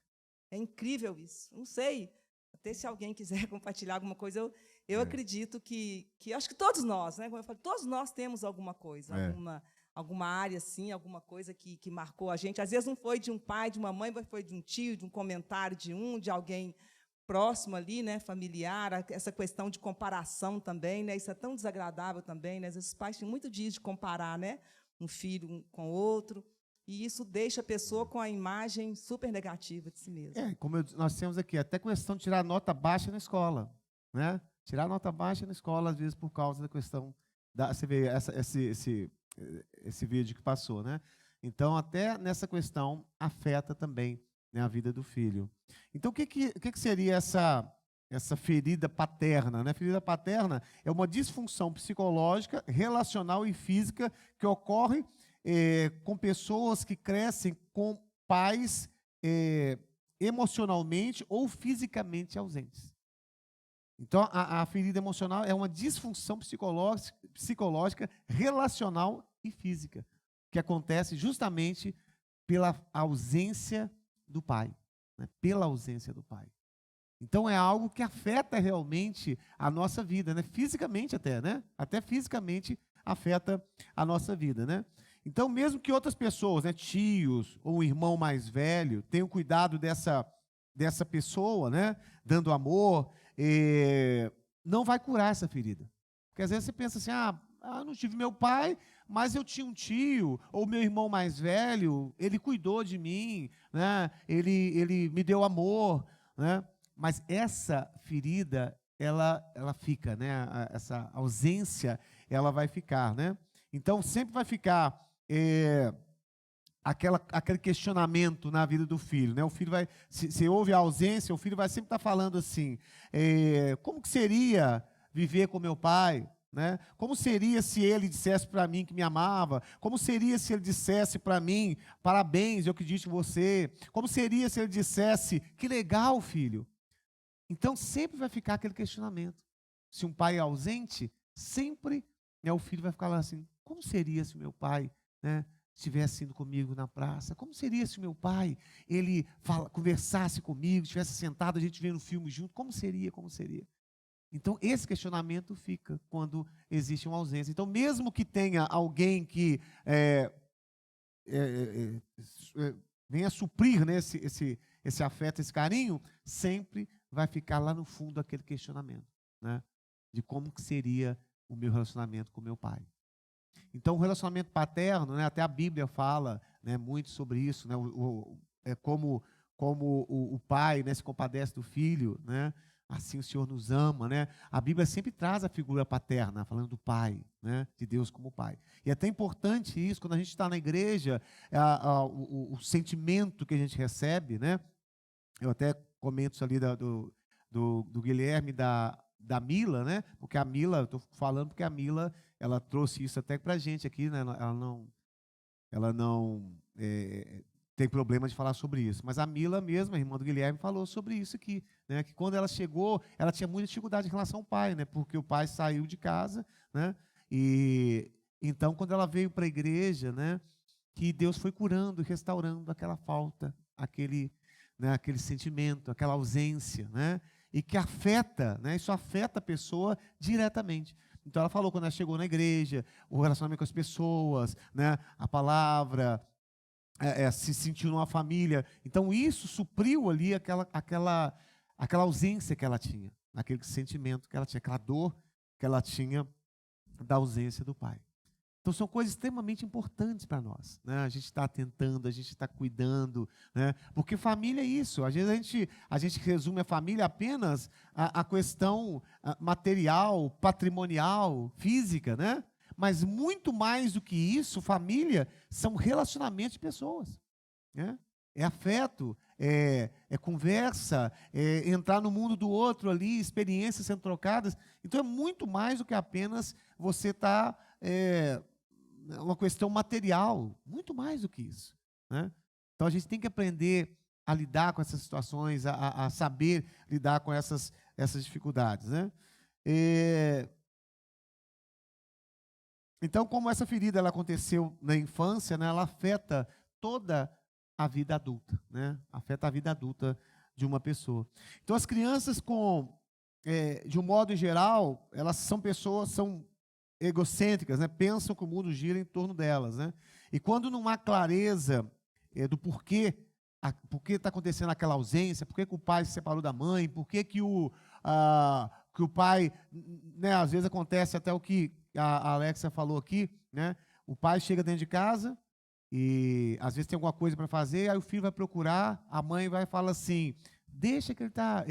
É incrível isso. Não sei, até se alguém quiser compartilhar alguma coisa, eu acredito que acho que todos nós, né? Como eu falei, todos nós temos alguma coisa, alguma área, assim, alguma coisa que marcou a gente. Às vezes não foi de um pai, de uma mãe, mas foi de um tio, de um comentário de alguém próximo ali, né, familiar, essa questão de comparação também, né, isso é tão desagradável também, né, às vezes os pais têm muito disso de comparar, né, um filho com o outro, e isso deixa a pessoa com a imagem super negativa de si mesma. Como nós temos aqui, até questão de tirar nota baixa na escola, né? Tirar nota baixa na escola, às vezes, por causa da questão você vê esse vídeo que passou, né? Então, até nessa questão, afeta também, né, a vida do filho. Então, o que seria essa ferida paterna, né? Ferida paterna é uma disfunção psicológica, relacional e física que ocorre com pessoas que crescem com pais emocionalmente ou fisicamente ausentes. Então, a ferida emocional é uma disfunção psicológica, relacional e física, que acontece justamente pela ausência do pai, né? Pela ausência do pai. Então, é algo que afeta realmente a nossa vida, né? Fisicamente até, né? Até fisicamente afeta a nossa vida, né? Então, mesmo que outras pessoas, né, tios ou um irmão mais velho, tenham cuidado dessa pessoa, né, dando amor, não vai curar essa ferida. Porque às vezes você pensa assim, eu não tive meu pai, mas eu tinha um tio, ou meu irmão mais velho, ele cuidou de mim, né, ele me deu amor, né? Mas essa ferida, ela fica, né? Essa ausência, ela vai ficar, né? Então, sempre vai ficar aquele questionamento na vida do filho, né? O filho vai, se houve a ausência, o filho vai sempre estar falando assim, como que seria viver com meu pai, né? Como seria se ele dissesse para mim que me amava? Como seria se ele dissesse para mim, parabéns, eu acredito em você? Como seria se ele dissesse, que legal, filho? Então, sempre vai ficar aquele questionamento. Se um pai é ausente, sempre, né, o filho vai ficar lá assim, como seria se o meu pai, né, estivesse indo comigo na praça? Como seria se o meu pai, ele conversasse comigo, estivesse sentado, a gente vendo um filme junto? Como seria? Como seria? Então, esse questionamento fica quando existe uma ausência. Então, mesmo que tenha alguém que venha suprir, né, esse afeto, esse carinho, sempre vai ficar lá no fundo aquele questionamento, né, de como que seria o meu relacionamento com meu pai. Então, o relacionamento paterno, né, até a Bíblia fala, né, muito sobre isso, né, como o pai, né, se compadece do filho, né, assim o Senhor nos ama, né? A Bíblia sempre traz a figura paterna, falando do pai, né, de Deus como pai. E é até importante isso, quando a gente está na igreja, o sentimento que a gente recebe, né? Eu até comento isso ali do Guilherme, da Mila, né? Porque a Mila, estou falando porque a Mila, ela trouxe isso até para a gente aqui, né? Ela não tem problema de falar sobre isso. Mas a Mila mesma, a irmã do Guilherme, falou sobre isso aqui, né? Que quando ela chegou, ela tinha muita dificuldade em relação ao pai, né? Porque o pai saiu de casa, né? E então, quando ela veio para a igreja, né? Que Deus foi curando, restaurando aquela falta, aquele sentimento, aquela ausência, né? E que afeta, né? Isso afeta a pessoa diretamente. Então, ela falou quando ela chegou na igreja, o relacionamento com as pessoas, né? A palavra, se sentiu numa família. Então, isso supriu ali aquela ausência que ela tinha, aquele sentimento que ela tinha, aquela dor que ela tinha da ausência do pai. Então, são coisas extremamente importantes para nós, né? A gente está atentando, a gente está cuidando, né? Porque família é isso. Às vezes a gente resume a família apenas a questão material, patrimonial, física, né? Mas muito mais do que isso, família são relacionamentos de pessoas, né? É afeto, é conversa, é entrar no mundo do outro ali, experiências sendo trocadas. Então, é muito mais do que apenas você estar... uma questão material, muito mais do que isso, né? Então, a gente tem que aprender a lidar com essas situações, a saber lidar com essas dificuldades, né? Então, como essa ferida ela aconteceu na infância, né, ela afeta toda a vida adulta, né? Afeta a vida adulta de uma pessoa. Então, as crianças de um modo geral, elas são egocêntricas, né? Pensam que o mundo gira em torno delas, né? E quando não há clareza do porquê está acontecendo aquela ausência, por que o pai se separou da mãe, por que o pai, né? Às vezes acontece até o que a Alexia falou aqui, né? O pai chega dentro de casa e às vezes tem alguma coisa para fazer, aí o filho vai procurar, a mãe vai e fala assim: deixa que ele está.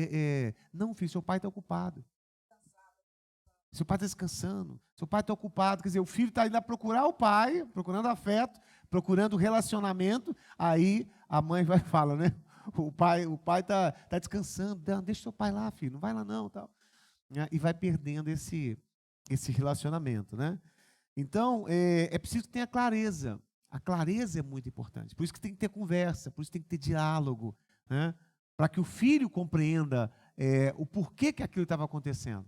Não, filho, seu pai está ocupado. Seu pai está descansando, seu pai está ocupado. Quer dizer, o filho está indo a procurar o pai, procurando afeto, procurando relacionamento. Aí a mãe vai e fala, né? O pai está descansando. Não, deixa seu pai lá, filho, não vai lá não. Tal. E vai perdendo esse relacionamento, né? Então, é preciso que tenha clareza. A clareza é muito importante. Por isso que tem que ter conversa, por isso que tem que ter diálogo, né? Para que o filho compreenda o porquê que aquilo estava acontecendo.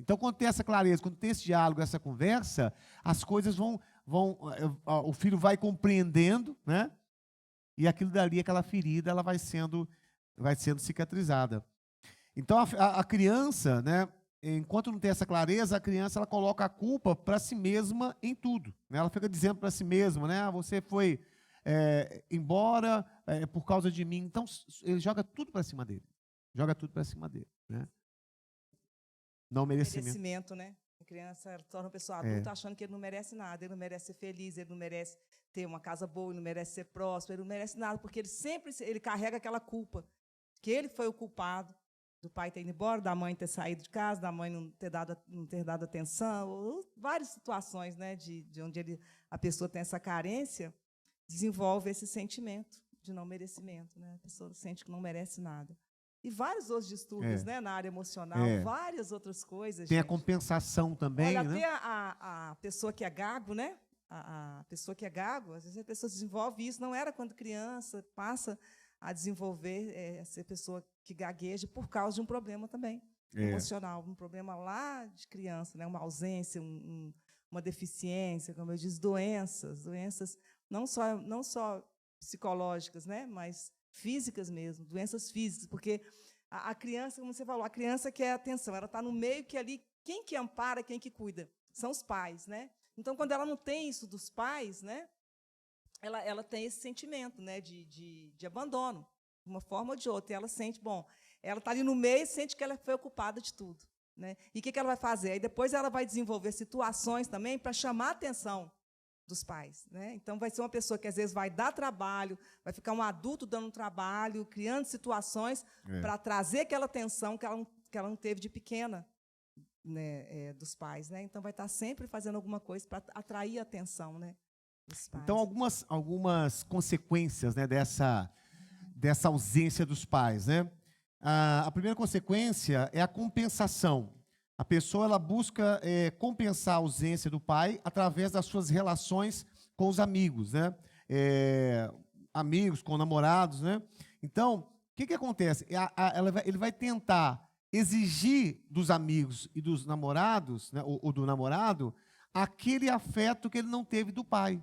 Então, quando tem essa clareza, quando tem esse diálogo, essa conversa, as coisas o filho vai compreendendo, né? E aquilo dali, aquela ferida, ela vai sendo cicatrizada. Então, a criança, né? Enquanto não tem essa clareza, a criança ela coloca a culpa para si mesma em tudo, né? Ela fica dizendo para si mesma, né? Você foi embora por causa de mim. Então, ele joga tudo para cima dele. Joga tudo para cima dele, né? Não merecimento, né? A criança ela torna uma pessoa adulta achando que ele não merece nada, ele não merece ser feliz, ele não merece ter uma casa boa, ele não merece ser próspero, ele não merece nada, porque ele carrega aquela culpa, que ele foi o culpado do pai ter ido embora, da mãe ter saído de casa, da mãe não ter dado atenção, ou várias situações, né, de onde a pessoa tem essa carência, desenvolve esse sentimento de não merecimento, né? A pessoa sente que não merece nada. E vários outros distúrbios, né, na área emocional, várias outras coisas. Tem a compensação também. Olha, né? até a pessoa que é gago, né? A pessoa que é gago, às vezes a pessoa desenvolve isso, não era quando criança, passa a desenvolver essa pessoa que gagueja por causa de um problema também emocional, um problema lá de criança, né? Uma ausência, uma deficiência, como eu disse, doenças não só psicológicas, né? Mas físicas mesmo, doenças físicas, porque a criança, como você falou, a criança quer atenção, ela está no meio que ali, quem que ampara, quem que cuida? São os pais, né? Então, quando ela não tem isso dos pais, né, ela tem esse sentimento, né, de abandono, de uma forma ou de outra, e ela sente, ela está ali no meio e sente que ela foi ocupada de tudo, né? E o que ela vai fazer? Aí depois ela vai desenvolver situações também para chamar a atenção dos pais, né? Então, vai ser uma pessoa que, às vezes, vai dar trabalho, vai ficar um adulto dando trabalho, criando situações para trazer aquela atenção que ela não teve de pequena, né, dos pais, né? Então, vai estar sempre fazendo alguma coisa para atrair a atenção, né, dos pais. Então, algumas consequências, né, dessa ausência dos pais, né? A primeira consequência é a compensação. A pessoa ela busca compensar a ausência do pai através das suas relações com os amigos, né? Amigos, com namorados, né? Então, o que acontece? Ele vai tentar exigir dos amigos e dos namorados, né, ou do namorado, aquele afeto que ele não teve do pai.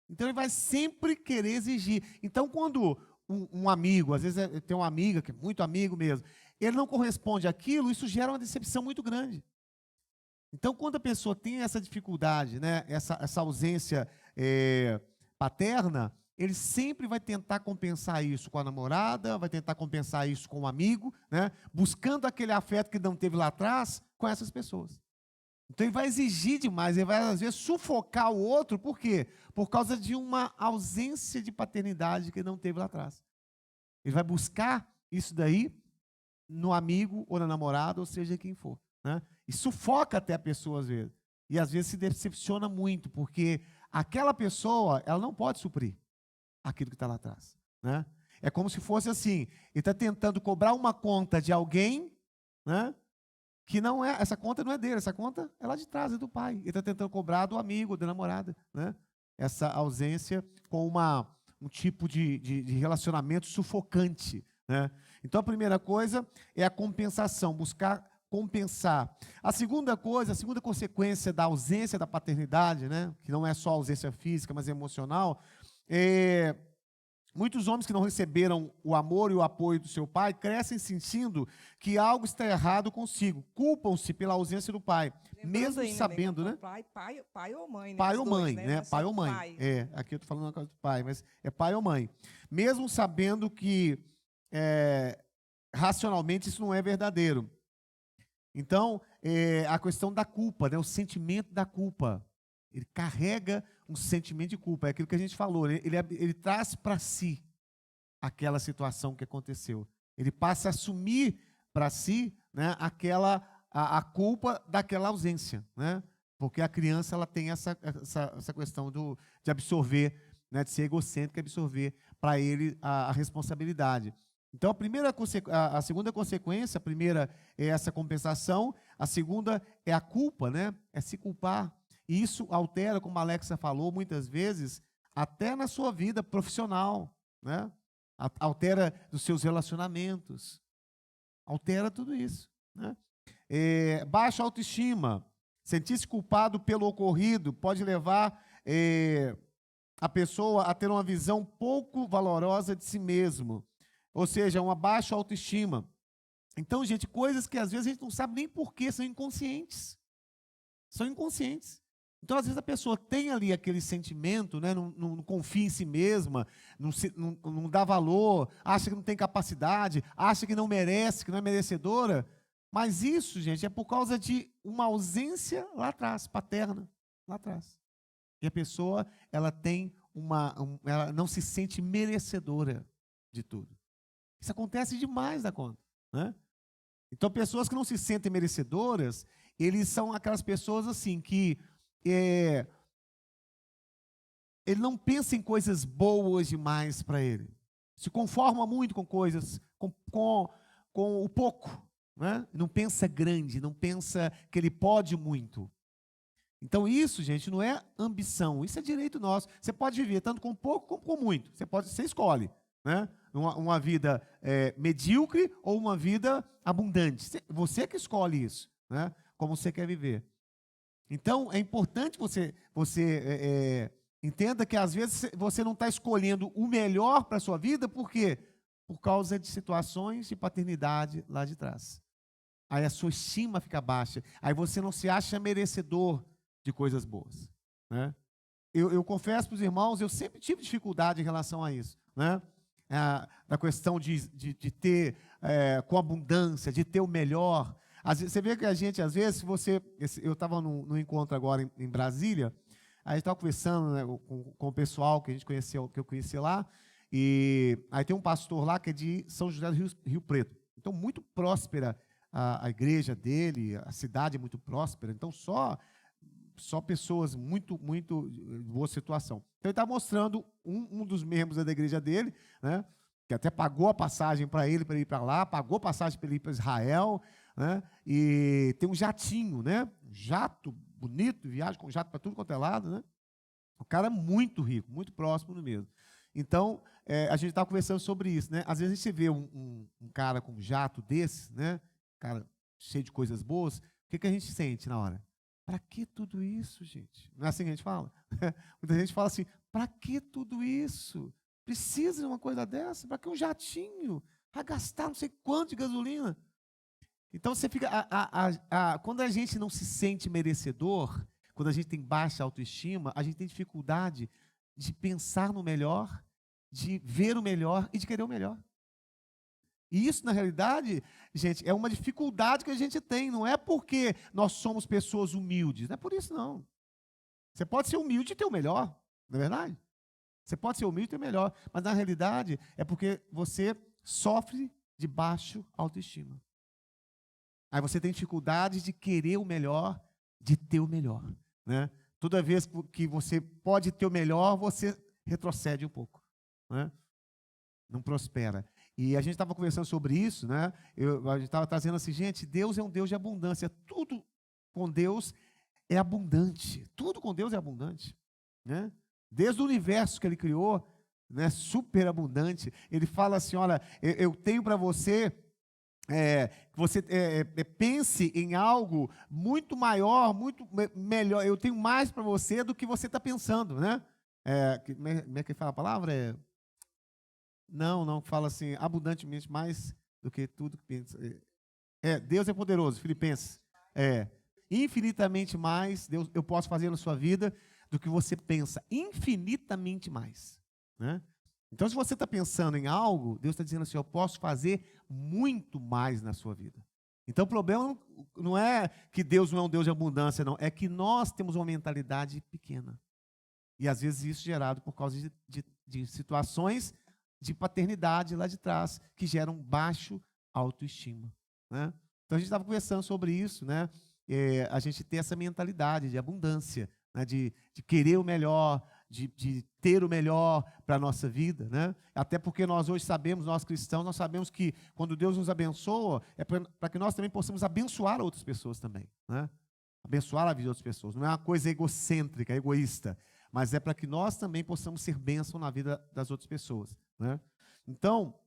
Então, ele vai sempre querer exigir. Então, quando um amigo, às vezes tem uma amiga, que é muito amigo mesmo, ele não corresponde àquilo, isso gera uma decepção muito grande. Então, quando a pessoa tem essa dificuldade, né, essa ausência paterna, ele sempre vai tentar compensar isso com a namorada, vai tentar compensar isso com o amigo, né, buscando aquele afeto que não teve lá atrás com essas pessoas. Então ele vai exigir demais, ele vai às vezes sufocar o outro, por quê? Por causa de uma ausência de paternidade que ele não teve lá atrás. Ele vai buscar isso daí no amigo ou na namorada, ou seja, quem for, né? E sufoca até a pessoa às vezes. E às vezes se decepciona muito, porque aquela pessoa, ela não pode suprir aquilo que está lá atrás, né? É como se fosse assim, ele está tentando cobrar uma conta de alguém, né? Que não é, essa conta não é dele, essa conta é lá de trás, é do pai. Ele está tentando cobrar do amigo, da namorada, né? Essa ausência com um tipo de relacionamento sufocante, né? Então, a primeira coisa é a compensação, buscar compensar. A segunda coisa, a segunda consequência da ausência da paternidade, né? Que não é só ausência física, mas emocional, muitos homens que não receberam o amor e o apoio do seu pai crescem sentindo que algo está errado consigo. Culpam-se pela ausência do pai, mesmo aí, sabendo, né? Pai ou mãe, né? Pai Os ou dois, mãe, né? né? Não é só Pai ou mãe. pai. Aqui eu estou falando uma coisa do pai, mas é pai ou mãe. Mesmo sabendo que racionalmente isso não é verdadeiro. Então, a questão da culpa, né? O sentimento da culpa. Ele carrega um sentimento de culpa. É aquilo que a gente falou, né? Ele traz para si aquela situação que aconteceu. Ele passa a assumir para si, né, a culpa daquela ausência, né? Porque a criança ela tem essa questão de absorver, né, de ser egocêntrica, absorver para ele a responsabilidade. Então, a segunda consequência, a primeira é essa compensação, a segunda é a culpa, né? É se culpar. E isso altera, como a Alexa falou, muitas vezes, até na sua vida profissional, né? Altera os seus relacionamentos, altera tudo isso, né? Baixa autoestima, sentir-se culpado pelo ocorrido pode levar a pessoa a ter uma visão pouco valorosa de si mesmo, ou seja, uma baixa autoestima. Então, gente, coisas que às vezes a gente não sabe nem por quê, são inconscientes. São inconscientes. Então, às vezes, a pessoa tem ali aquele sentimento, né, não confia em si mesma, não dá valor, acha que não tem capacidade, acha que não merece, que não é merecedora. Mas isso, gente, é por causa de uma ausência lá atrás, paterna, lá atrás. E a pessoa, ela tem ela não se sente merecedora de tudo. Isso acontece demais da conta, né? Então, pessoas que não se sentem merecedoras, eles são aquelas pessoas assim que ele não pensa em coisas boas demais para ele. Se conforma muito com coisas, com o pouco, né? Não pensa grande, não pensa que ele pode muito. Então isso, gente, não é ambição, isso é direito nosso. Você pode viver tanto com pouco como com muito. Você escolhe, né? Uma vida medíocre ou uma vida abundante. Você que escolhe isso, né? Como você quer viver. Então, é importante você entenda que, às vezes, você não está escolhendo o melhor para a sua vida, por quê? Por causa de situações de paternidade lá de trás. Aí a sua estima fica baixa, aí você não se acha merecedor de coisas boas, né? Eu confesso para os irmãos, eu sempre tive dificuldade em relação a isso, né? Da questão de ter com abundância, de ter o melhor. Você vê que a gente, às vezes, eu estava num encontro agora em Brasília, aí estava conversando, né, com o pessoal que eu conheci lá, e aí tem um pastor lá que é de São José do Rio Preto. Então, muito próspera a igreja dele, a cidade é muito próspera, então só pessoas muito, muito boa situação. Então, ele está mostrando um dos membros da igreja dele, né, que até pagou a passagem para ele ir para lá, pagou a passagem para ele ir para Israel, né? E tem um jatinho, né? Um jato bonito, viaja com jato para tudo quanto é lado, né? O cara é muito rico, muito próximo mesmo. Então, a gente estava conversando sobre isso, né? Às vezes a gente vê um cara com um jato desse, né? Cara cheio de coisas boas, o que a gente sente na hora? Para que tudo isso, gente? Não é assim que a gente fala? Muita gente fala assim, para que tudo isso? Precisa de uma coisa dessa? Para que um jatinho? Vai gastar não sei quanto de gasolina? Então, você fica. Quando a gente não se sente merecedor, quando a gente tem baixa autoestima, a gente tem dificuldade de pensar no melhor, de ver o melhor e de querer o melhor. E isso, na realidade, gente, é uma dificuldade que a gente tem. Não é porque nós somos pessoas humildes. Não é por isso, não. Você pode ser humilde e ter o melhor, não é verdade? Você pode ser humilde e ter o melhor. Mas, na realidade, é porque você sofre de baixa autoestima. Aí você tem dificuldade de querer o melhor, de ter o melhor, né? Toda vez que você pode ter o melhor, você retrocede um pouco, né? Não prospera. E a gente estava conversando sobre isso, né? A gente estava trazendo assim, gente, Deus é um Deus de abundância. Tudo com Deus é abundante. Tudo com Deus é abundante, né? Desde o universo que Ele criou, né? Super abundante. Ele fala assim, olha, eu tenho para você... que você pense em algo muito maior, muito melhor. Eu tenho mais para você do que você está pensando, né? Como é que fala a palavra? Não, fala assim, abundantemente mais do que tudo que pensa. Deus é poderoso, Filipenses. Infinitamente mais, Deus, eu posso fazer na sua vida do que você pensa, infinitamente mais, né? Então, se você está pensando em algo, Deus está dizendo assim, eu posso fazer muito mais na sua vida. Então, o problema não é que Deus não é um Deus de abundância, não. É que nós temos uma mentalidade pequena. E, às vezes, isso é gerado por causa de situações de paternidade lá de trás, que geram baixo autoestima, né? Então, a gente estava conversando sobre isso, né? A gente ter essa mentalidade de abundância, né? De querer o melhor, de ter o melhor para a nossa vida, né? Até porque nós hoje sabemos, nós cristãos, nós sabemos que quando Deus nos abençoa, é para que nós também possamos abençoar outras pessoas também, né? Abençoar a vida de outras pessoas. Não é uma coisa egocêntrica, egoísta, mas é para que nós também possamos ser bênção na vida das outras pessoas, né? Então,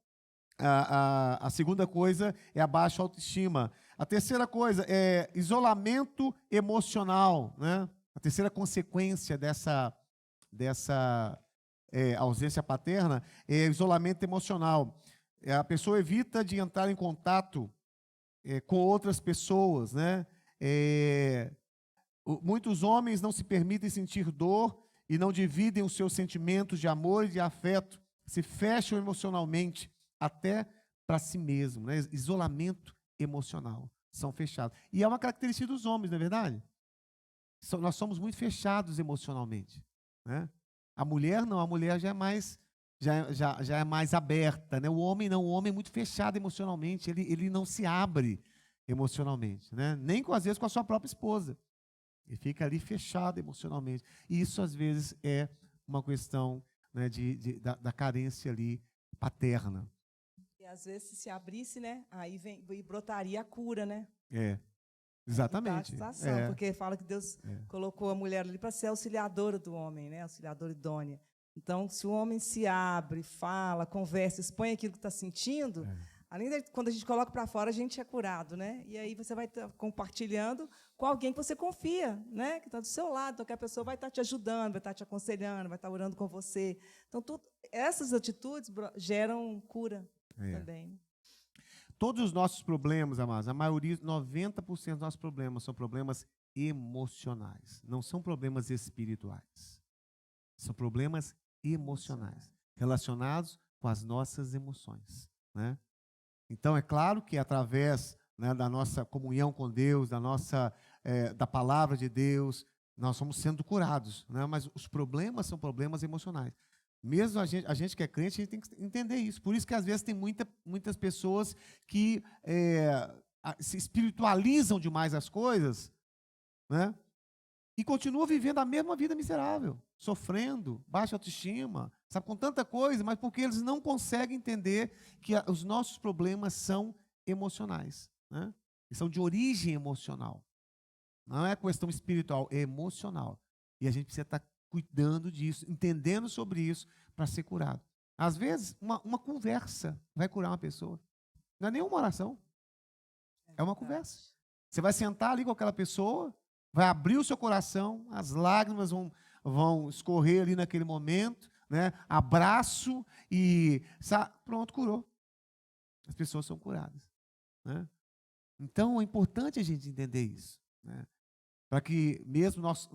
a segunda coisa é a baixa autoestima. A terceira coisa é isolamento emocional, né? A terceira consequência dessa ausência paterna é isolamento emocional. A pessoa evita de entrar em contato com outras pessoas, né? Muitos homens não se permitem sentir dor e não dividem os seus sentimentos de amor e de afeto, se fecham emocionalmente até para si mesmo, né? Isolamento emocional, são fechados. E é uma característica dos homens, não é verdade? Nós somos muito fechados emocionalmente, né? A mulher não, a mulher já é mais aberta, né? O homem não, o homem é muito fechado emocionalmente, ele não se abre emocionalmente, né? Nem às vezes com a sua própria esposa. Ele fica ali fechado emocionalmente. E isso às vezes é uma questão, né, da carência ali paterna. E às vezes se abrisse, né? Aí brotaria a cura, né? Exatamente. A situação, porque fala que Deus colocou a mulher ali para ser auxiliadora do homem, né? Auxiliadora idônea. Então, se o homem se abre, fala, conversa, expõe aquilo que está sentindo, além de quando a gente coloca para fora, a gente é curado, né? E aí você vai estar compartilhando com alguém que você confia, né? Que está do seu lado, então que a pessoa vai estar te ajudando, vai estar te aconselhando, vai estar orando com você. Então, essas atitudes geram cura também. Todos os nossos problemas, amados, a maioria, 90% dos nossos problemas são problemas emocionais. Não são problemas espirituais. São problemas emocionais, relacionados com as nossas emoções, né? Então, é claro que através, né, da nossa comunhão com Deus, da palavra de Deus, nós somos sendo curados, né? Mas os problemas são problemas emocionais. Mesmo a gente que é crente, a gente tem que entender isso. Por isso que, às vezes, tem muitas pessoas que se espiritualizam demais as coisas, né? E continuam vivendo a mesma vida miserável, sofrendo, baixa autoestima, sabe, com tanta coisa, mas porque eles não conseguem entender que os nossos problemas são emocionais, né? E são de origem emocional. Não é questão espiritual, é emocional. E a gente precisa estar cuidando disso, entendendo sobre isso, para ser curado. Às vezes, uma conversa vai curar uma pessoa. Não é nenhuma oração. É uma conversa. Você vai sentar ali com aquela pessoa, vai abrir o seu coração, as lágrimas vão escorrer ali naquele momento, né? Abraço e pronto, curou. As pessoas são curadas, né? Então, é importante a gente entender isso, né? Para que, mesmo nós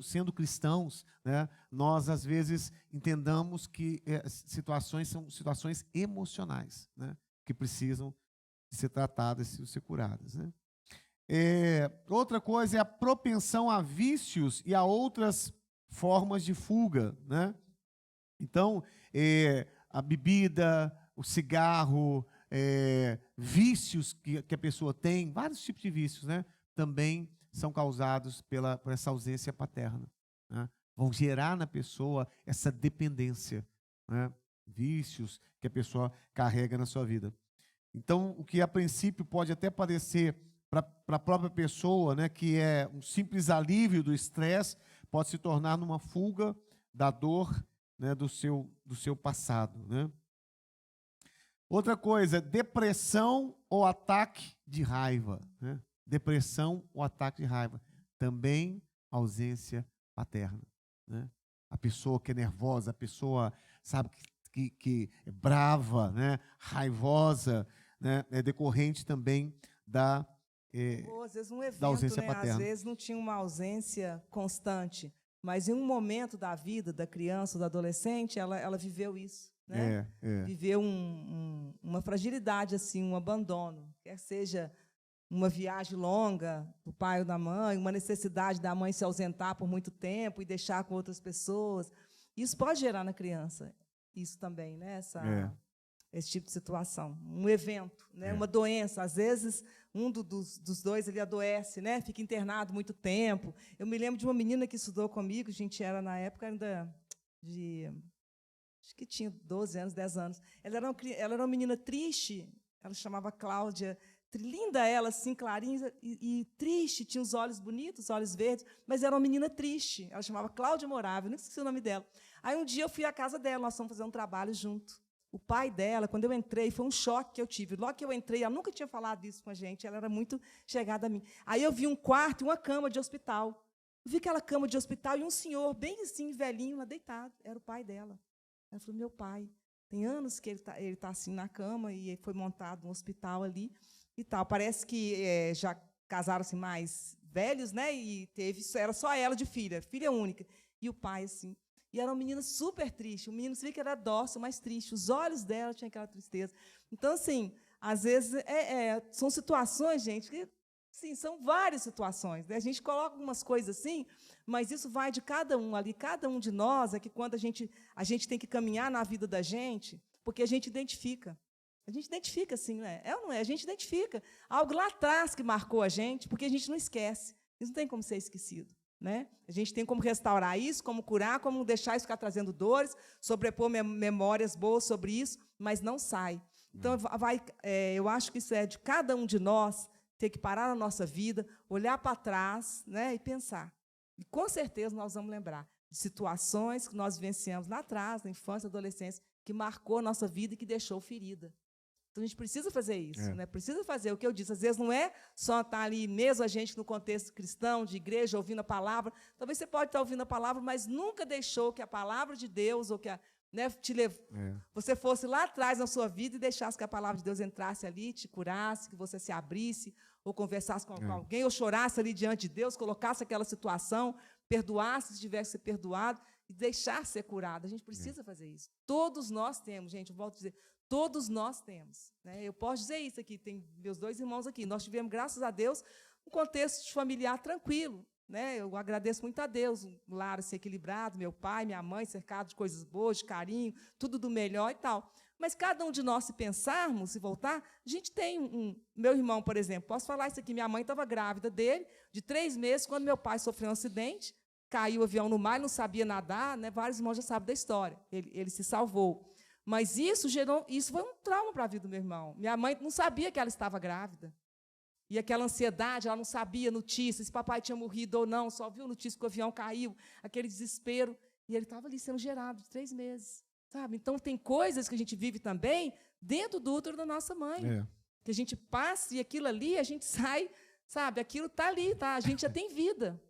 sendo cristãos, né, nós, às vezes, entendamos que situações são situações emocionais, né, que precisam de ser tratadas e ser curadas, né? Outra coisa é a propensão a vícios e a outras formas de fuga, né? Então, a bebida, o cigarro, vícios que a pessoa tem, vários tipos de vícios, né? Também são causados por essa ausência paterna, né? Vão gerar na pessoa essa dependência, né? Vícios que a pessoa carrega na sua vida. Então, o que a princípio pode até parecer para a própria pessoa, né, que é um simples alívio do estresse, pode se tornar numa fuga da dor, né, do seu passado, né? Outra coisa, depressão ou ataque de raiva, né? Depressão ou ataque de raiva. Também ausência paterna, né? A pessoa que é nervosa, a pessoa, sabe, que é brava, né? Raivosa, né? É decorrente também Ou, às vezes, um evento, da ausência né? paterna. Às vezes não tinha uma ausência constante, mas em um momento da vida da criança ou do adolescente, ela viveu isso, né? Viveu uma fragilidade, assim, um abandono, quer seja uma viagem longa do pai ou da mãe, uma necessidade da mãe se ausentar por muito tempo e deixar com outras pessoas. Isso pode gerar na criança isso também, né? Esse tipo de situação. Um evento, né? Uma doença. Às vezes, um dos dois ele adoece, né? Fica internado muito tempo. Eu me lembro de uma menina que estudou comigo, a gente era, na época, ainda acho que tinha 12 anos, 10 anos. Ela era uma menina triste, ela se chamava Cláudia, linda ela, assim, clarinha e triste, tinha os olhos bonitos, os olhos verdes, mas era uma menina triste. Ela chamava Cláudia Morável, não esqueci o nome dela. Aí, um dia, eu fui à casa dela, nós fomos fazer um trabalho junto. O pai dela, quando eu entrei, foi um choque que eu tive. Logo que eu entrei, ela nunca tinha falado isso com a gente, ela era muito chegada a mim. Aí eu vi um quarto e uma cama de hospital. Eu vi aquela cama de hospital e um senhor, bem assim, velhinho, lá deitado. Era o pai dela. Ela falou, meu pai, tem anos que ele tá assim na cama e foi montado um hospital ali e tal. Parece que já casaram-se mais velhos, né? E era só ela de filha única. E o pai, assim. E era uma menina super triste. O menino, você vê que era dócil, mas triste. Os olhos dela tinham aquela tristeza. Então, assim, às vezes, são situações, gente, que, sim, são várias situações, né? A gente coloca algumas coisas assim, mas isso vai de cada um ali. Cada um de nós é que, quando a gente tem que caminhar na vida da gente, porque a gente identifica. A gente identifica, assim, né? É ou não é? A gente identifica algo lá atrás que marcou a gente, porque a gente não esquece. Isso não tem como ser esquecido, né? A gente tem como restaurar isso, como curar, como deixar isso ficar trazendo dores, sobrepor memórias boas sobre isso, mas não sai. Então, eu acho que isso é de cada um de nós ter que parar na nossa vida, olhar para trás, né, e pensar. E, com certeza, nós vamos lembrar de situações que nós vivenciamos lá atrás, na infância, adolescência, que marcou a nossa vida e que deixou ferida. Então, a gente precisa fazer isso, né? Precisa fazer o que eu disse. Às vezes, não é só estar ali, mesmo a gente no contexto cristão, de igreja, ouvindo a palavra. Talvez você pode estar ouvindo a palavra, mas nunca deixou que a palavra de Deus, ou que você fosse lá atrás na sua vida e deixasse que a palavra de Deus entrasse ali, te curasse, que você se abrisse, ou conversasse com alguém, ou chorasse ali diante de Deus, colocasse aquela situação, perdoasse se tivesse ser perdoado, e deixar ser curado. A gente precisa fazer isso. Todos nós temos, gente, eu volto a dizer, todos nós temos, né? Eu posso dizer isso aqui, tem meus dois irmãos aqui. Nós tivemos, graças a Deus, um contexto familiar tranquilo, né? Eu agradeço muito a Deus, um lar assim, equilibrado, meu pai, minha mãe, cercado de coisas boas, de carinho, tudo do melhor e tal. Mas cada um de nós, se pensarmos, se voltar, a gente tem meu irmão, por exemplo, posso falar isso aqui, minha mãe estava grávida dele, de 3 meses, quando meu pai sofreu um acidente, caiu o avião no mar, ele não sabia nadar, né? Vários irmãos já sabem da história, ele se salvou. Mas isso foi um trauma para a vida do meu irmão. Minha mãe não sabia que ela estava grávida. E aquela ansiedade, ela não sabia notícias, se papai tinha morrido ou não, só viu notícia que o avião caiu, aquele desespero. E ele estava ali sendo gerado, 3 meses. Sabe? Então, tem coisas que a gente vive também dentro do útero da nossa mãe. Que a gente passa e aquilo ali, a gente sai, sabe? Aquilo está ali, tá? A gente já tem vida.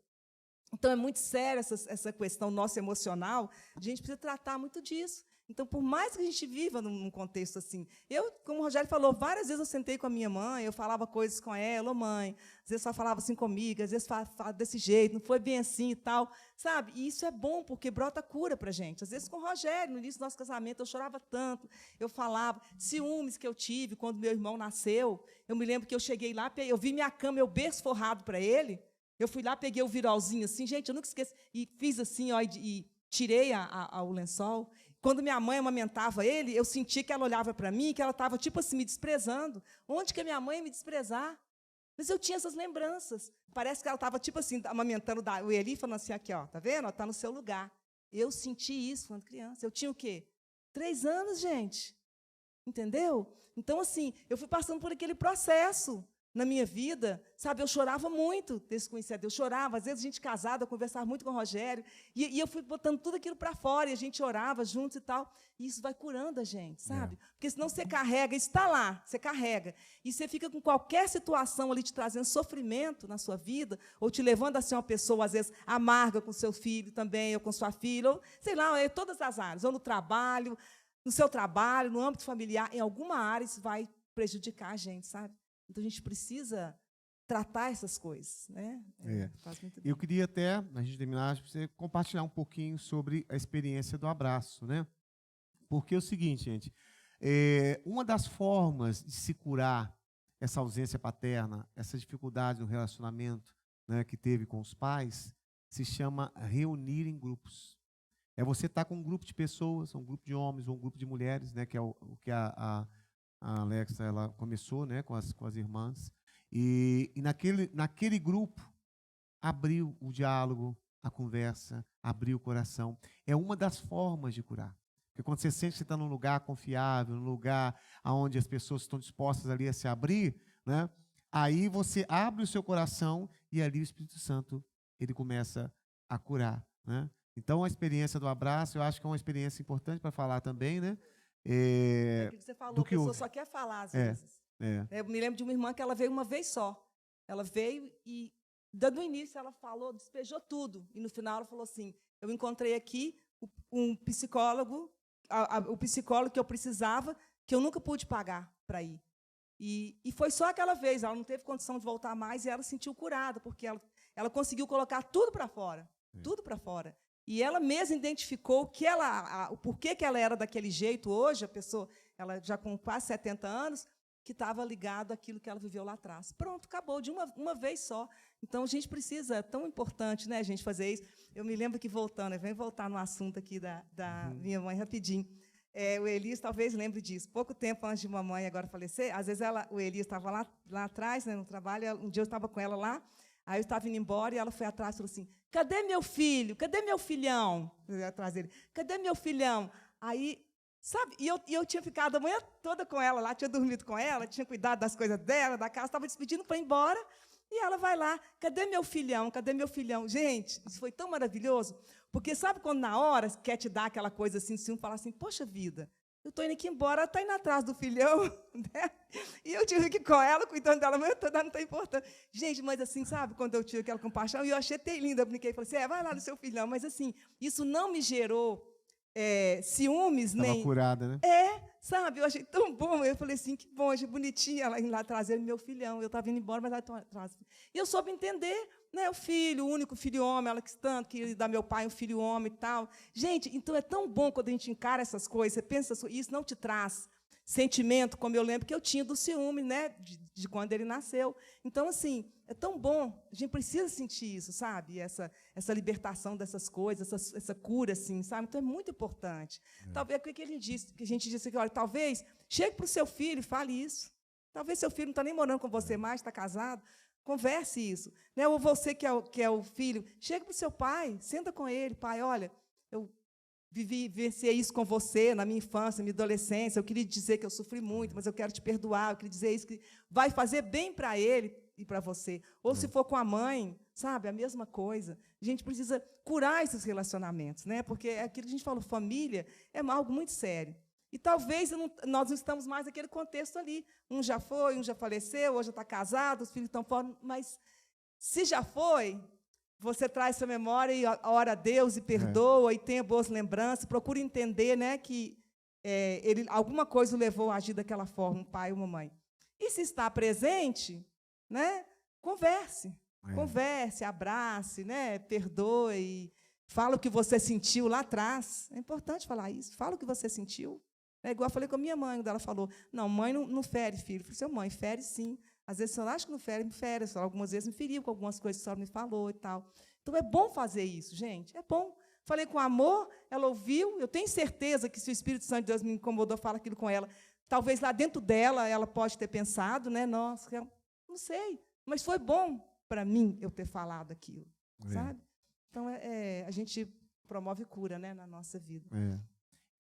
Então, é muito séria essa questão nossa emocional, a gente precisa tratar muito disso. Então, por mais que a gente viva num contexto assim, eu, como o Rogério falou, várias vezes eu sentei com a minha mãe, eu falava coisas com ela, ô mãe, às vezes só falava assim comigo, às vezes fala desse jeito, não foi bem assim e tal, sabe? E isso é bom, porque brota cura para a gente. Às vezes com o Rogério, no início do nosso casamento, eu chorava tanto, eu falava, ciúmes que eu tive quando meu irmão nasceu, eu me lembro que eu cheguei lá, eu vi minha cama, eu berço forrado para ele, eu fui lá, peguei o viralzinho assim, gente, eu nunca esqueço, e fiz assim, ó, e tirei o lençol. Quando minha mãe amamentava ele, eu sentia que ela olhava para mim, que ela estava, tipo assim, me desprezando. Onde que a minha mãe ia me desprezar? Mas eu tinha essas lembranças. Parece que ela estava, tipo assim, amamentando o Eli, falando assim, aqui, ó, tá vendo? Está no seu lugar. Eu senti isso quando criança. Eu tinha o quê? 3 anos, gente. Entendeu? Então, assim, eu fui passando por aquele processo na minha vida, sabe? Eu chorava muito desde que conheci a Deus. Eu chorava, às vezes a gente casada, eu conversava muito com o Rogério, e eu fui botando tudo aquilo para fora, e a gente orava juntos e tal, e isso vai curando a gente, sabe? Porque senão você carrega, isso está lá, você carrega, e você fica com qualquer situação ali te trazendo sofrimento na sua vida, ou te levando a ser uma pessoa, às vezes, amarga com seu filho também, ou com sua filha, ou, sei lá, em todas as áreas, ou no trabalho, no seu trabalho, no âmbito familiar, em alguma área isso vai prejudicar a gente, sabe? Então, a gente precisa tratar essas coisas. Né? Faz muito bem. Eu queria até, a gente terminar, você compartilhar um pouquinho sobre a experiência do abraço. Né? Porque é o seguinte, gente, uma das formas de se curar essa ausência paterna, essa dificuldade no relacionamento, né, que teve com os pais, se chama reunir em grupos. É você estar com um grupo de pessoas, um grupo de homens ou um grupo de mulheres, né, que é o que a Alexa ela começou, né, com as irmãs, e naquele grupo abriu o diálogo, a conversa, abriu o coração. É uma das formas de curar. Porque quando você sente que está num lugar confiável, num lugar onde as pessoas estão dispostas ali a se abrir, né, aí você abre o seu coração e ali o Espírito Santo ele começa a curar. Né? Então, a experiência do abraço, eu acho que é uma experiência importante para falar também, né? O que você falou, a pessoa só quer falar às vezes. Eu me lembro de uma irmã que ela veio uma vez só. Ela veio e, dando início, ela falou, despejou tudo. E, no final, ela falou assim, eu encontrei aqui um psicólogo, o psicólogo que eu precisava, que eu nunca pude pagar para ir. E foi só aquela vez, ela não teve condição de voltar mais e ela se sentiu curada, porque ela conseguiu colocar tudo para fora. Tudo para fora. E ela mesma identificou o porquê que ela era daquele jeito hoje, a pessoa, ela já com quase 70 anos, que estava ligado àquilo que ela viveu lá atrás. Pronto, acabou, de uma vez só. Então, a gente precisa, é tão importante, né, a gente fazer isso. Eu me lembro que, voltando, vem voltar no assunto aqui da minha mãe rapidinho. O Elias talvez lembre disso. Pouco tempo antes de mamãe agora falecer, às vezes o Elias estava lá atrás, né, no trabalho, um dia eu estava com ela lá, aí eu estava indo embora e ela foi atrás e falou assim, cadê meu filho? Cadê meu filhão? Eu ia atrás dele. Cadê meu filhão? Aí, sabe, e eu tinha ficado a manhã toda com ela lá, tinha dormido com ela, tinha cuidado das coisas dela, da casa, estava despedindo para ir embora, e ela vai lá, cadê meu filhão? Cadê meu filhão? Gente, isso foi tão maravilhoso, porque sabe quando na hora quer te dar aquela coisa assim, se um falar assim, poxa vida, eu estou indo aqui embora, ela está indo atrás do filhão, né? E eu tive que ir com ela, cuidando dela, mas eu estou dando tão importante. Gente, mas assim, sabe, quando eu tive aquela compaixão, e eu achei até linda, eu brinquei e falei assim, vai lá no seu filhão, mas assim, isso não me gerou ciúmes, Estava nem... curada, né? Sabe, eu achei tão bom, eu falei assim, que bom, achei bonitinha ela indo lá trazer meu filhão, eu estava indo embora, mas ela estava atrás. E eu soube entender, né, o filho, o único filho homem, ela quis tanto, que dá meu pai um filho homem e tal. Gente, então é tão bom quando a gente encara essas coisas, você pensa, isso não te traz sentimento, como eu lembro que eu tinha do ciúme, né, de quando ele nasceu. Então, assim, é tão bom, a gente precisa sentir isso, sabe? Essa libertação dessas coisas, essa cura, assim, sabe? Então, é muito importante. Talvez, o que a gente disse aqui, olha, talvez, chegue para o seu filho e fale isso. Talvez seu filho não está nem morando com você mais, está casado, converse isso. Né? Ou você que é o filho, chega para o seu pai, senta com ele, pai, olha, eu vivenciei isso com você na minha infância, na minha adolescência, eu queria dizer que eu sofri muito, mas eu quero te perdoar, eu queria dizer isso, que vai fazer bem para ele e para você. Ou se for com a mãe, sabe, a mesma coisa. A gente precisa curar esses relacionamentos, né? Porque é aquilo que a gente falou, família é algo muito sério. E talvez nós não estamos mais naquele contexto ali. Um já foi, um já faleceu, hoje já está casado, os filhos estão fora, mas se já foi, você traz essa memória e ora a Deus e perdoa, e tenha boas lembranças, procura entender, né, que alguma coisa o levou a agir daquela forma, um pai ou uma mãe. E se está presente, né, converse, abrace, né, perdoe, fala o que você sentiu lá atrás. É importante falar isso, fala o que você sentiu. É igual eu falei com a minha mãe, quando ela falou, não, mãe não fere, filho. Eu falei, seu mãe, fere sim. Às vezes, a senhora acha que não fere, me fere. Algumas vezes me feriu com algumas coisas que a senhora me falou e tal. Então, é bom fazer isso, gente, é bom. Falei com amor, ela ouviu. Eu tenho certeza que, se o Espírito Santo de Deus me incomodou, fala aquilo com ela. Talvez lá dentro dela, ela pode ter pensado, né? Nossa, não sei, mas foi bom para mim eu ter falado aquilo, sabe? Então, a gente promove cura, né, na nossa vida.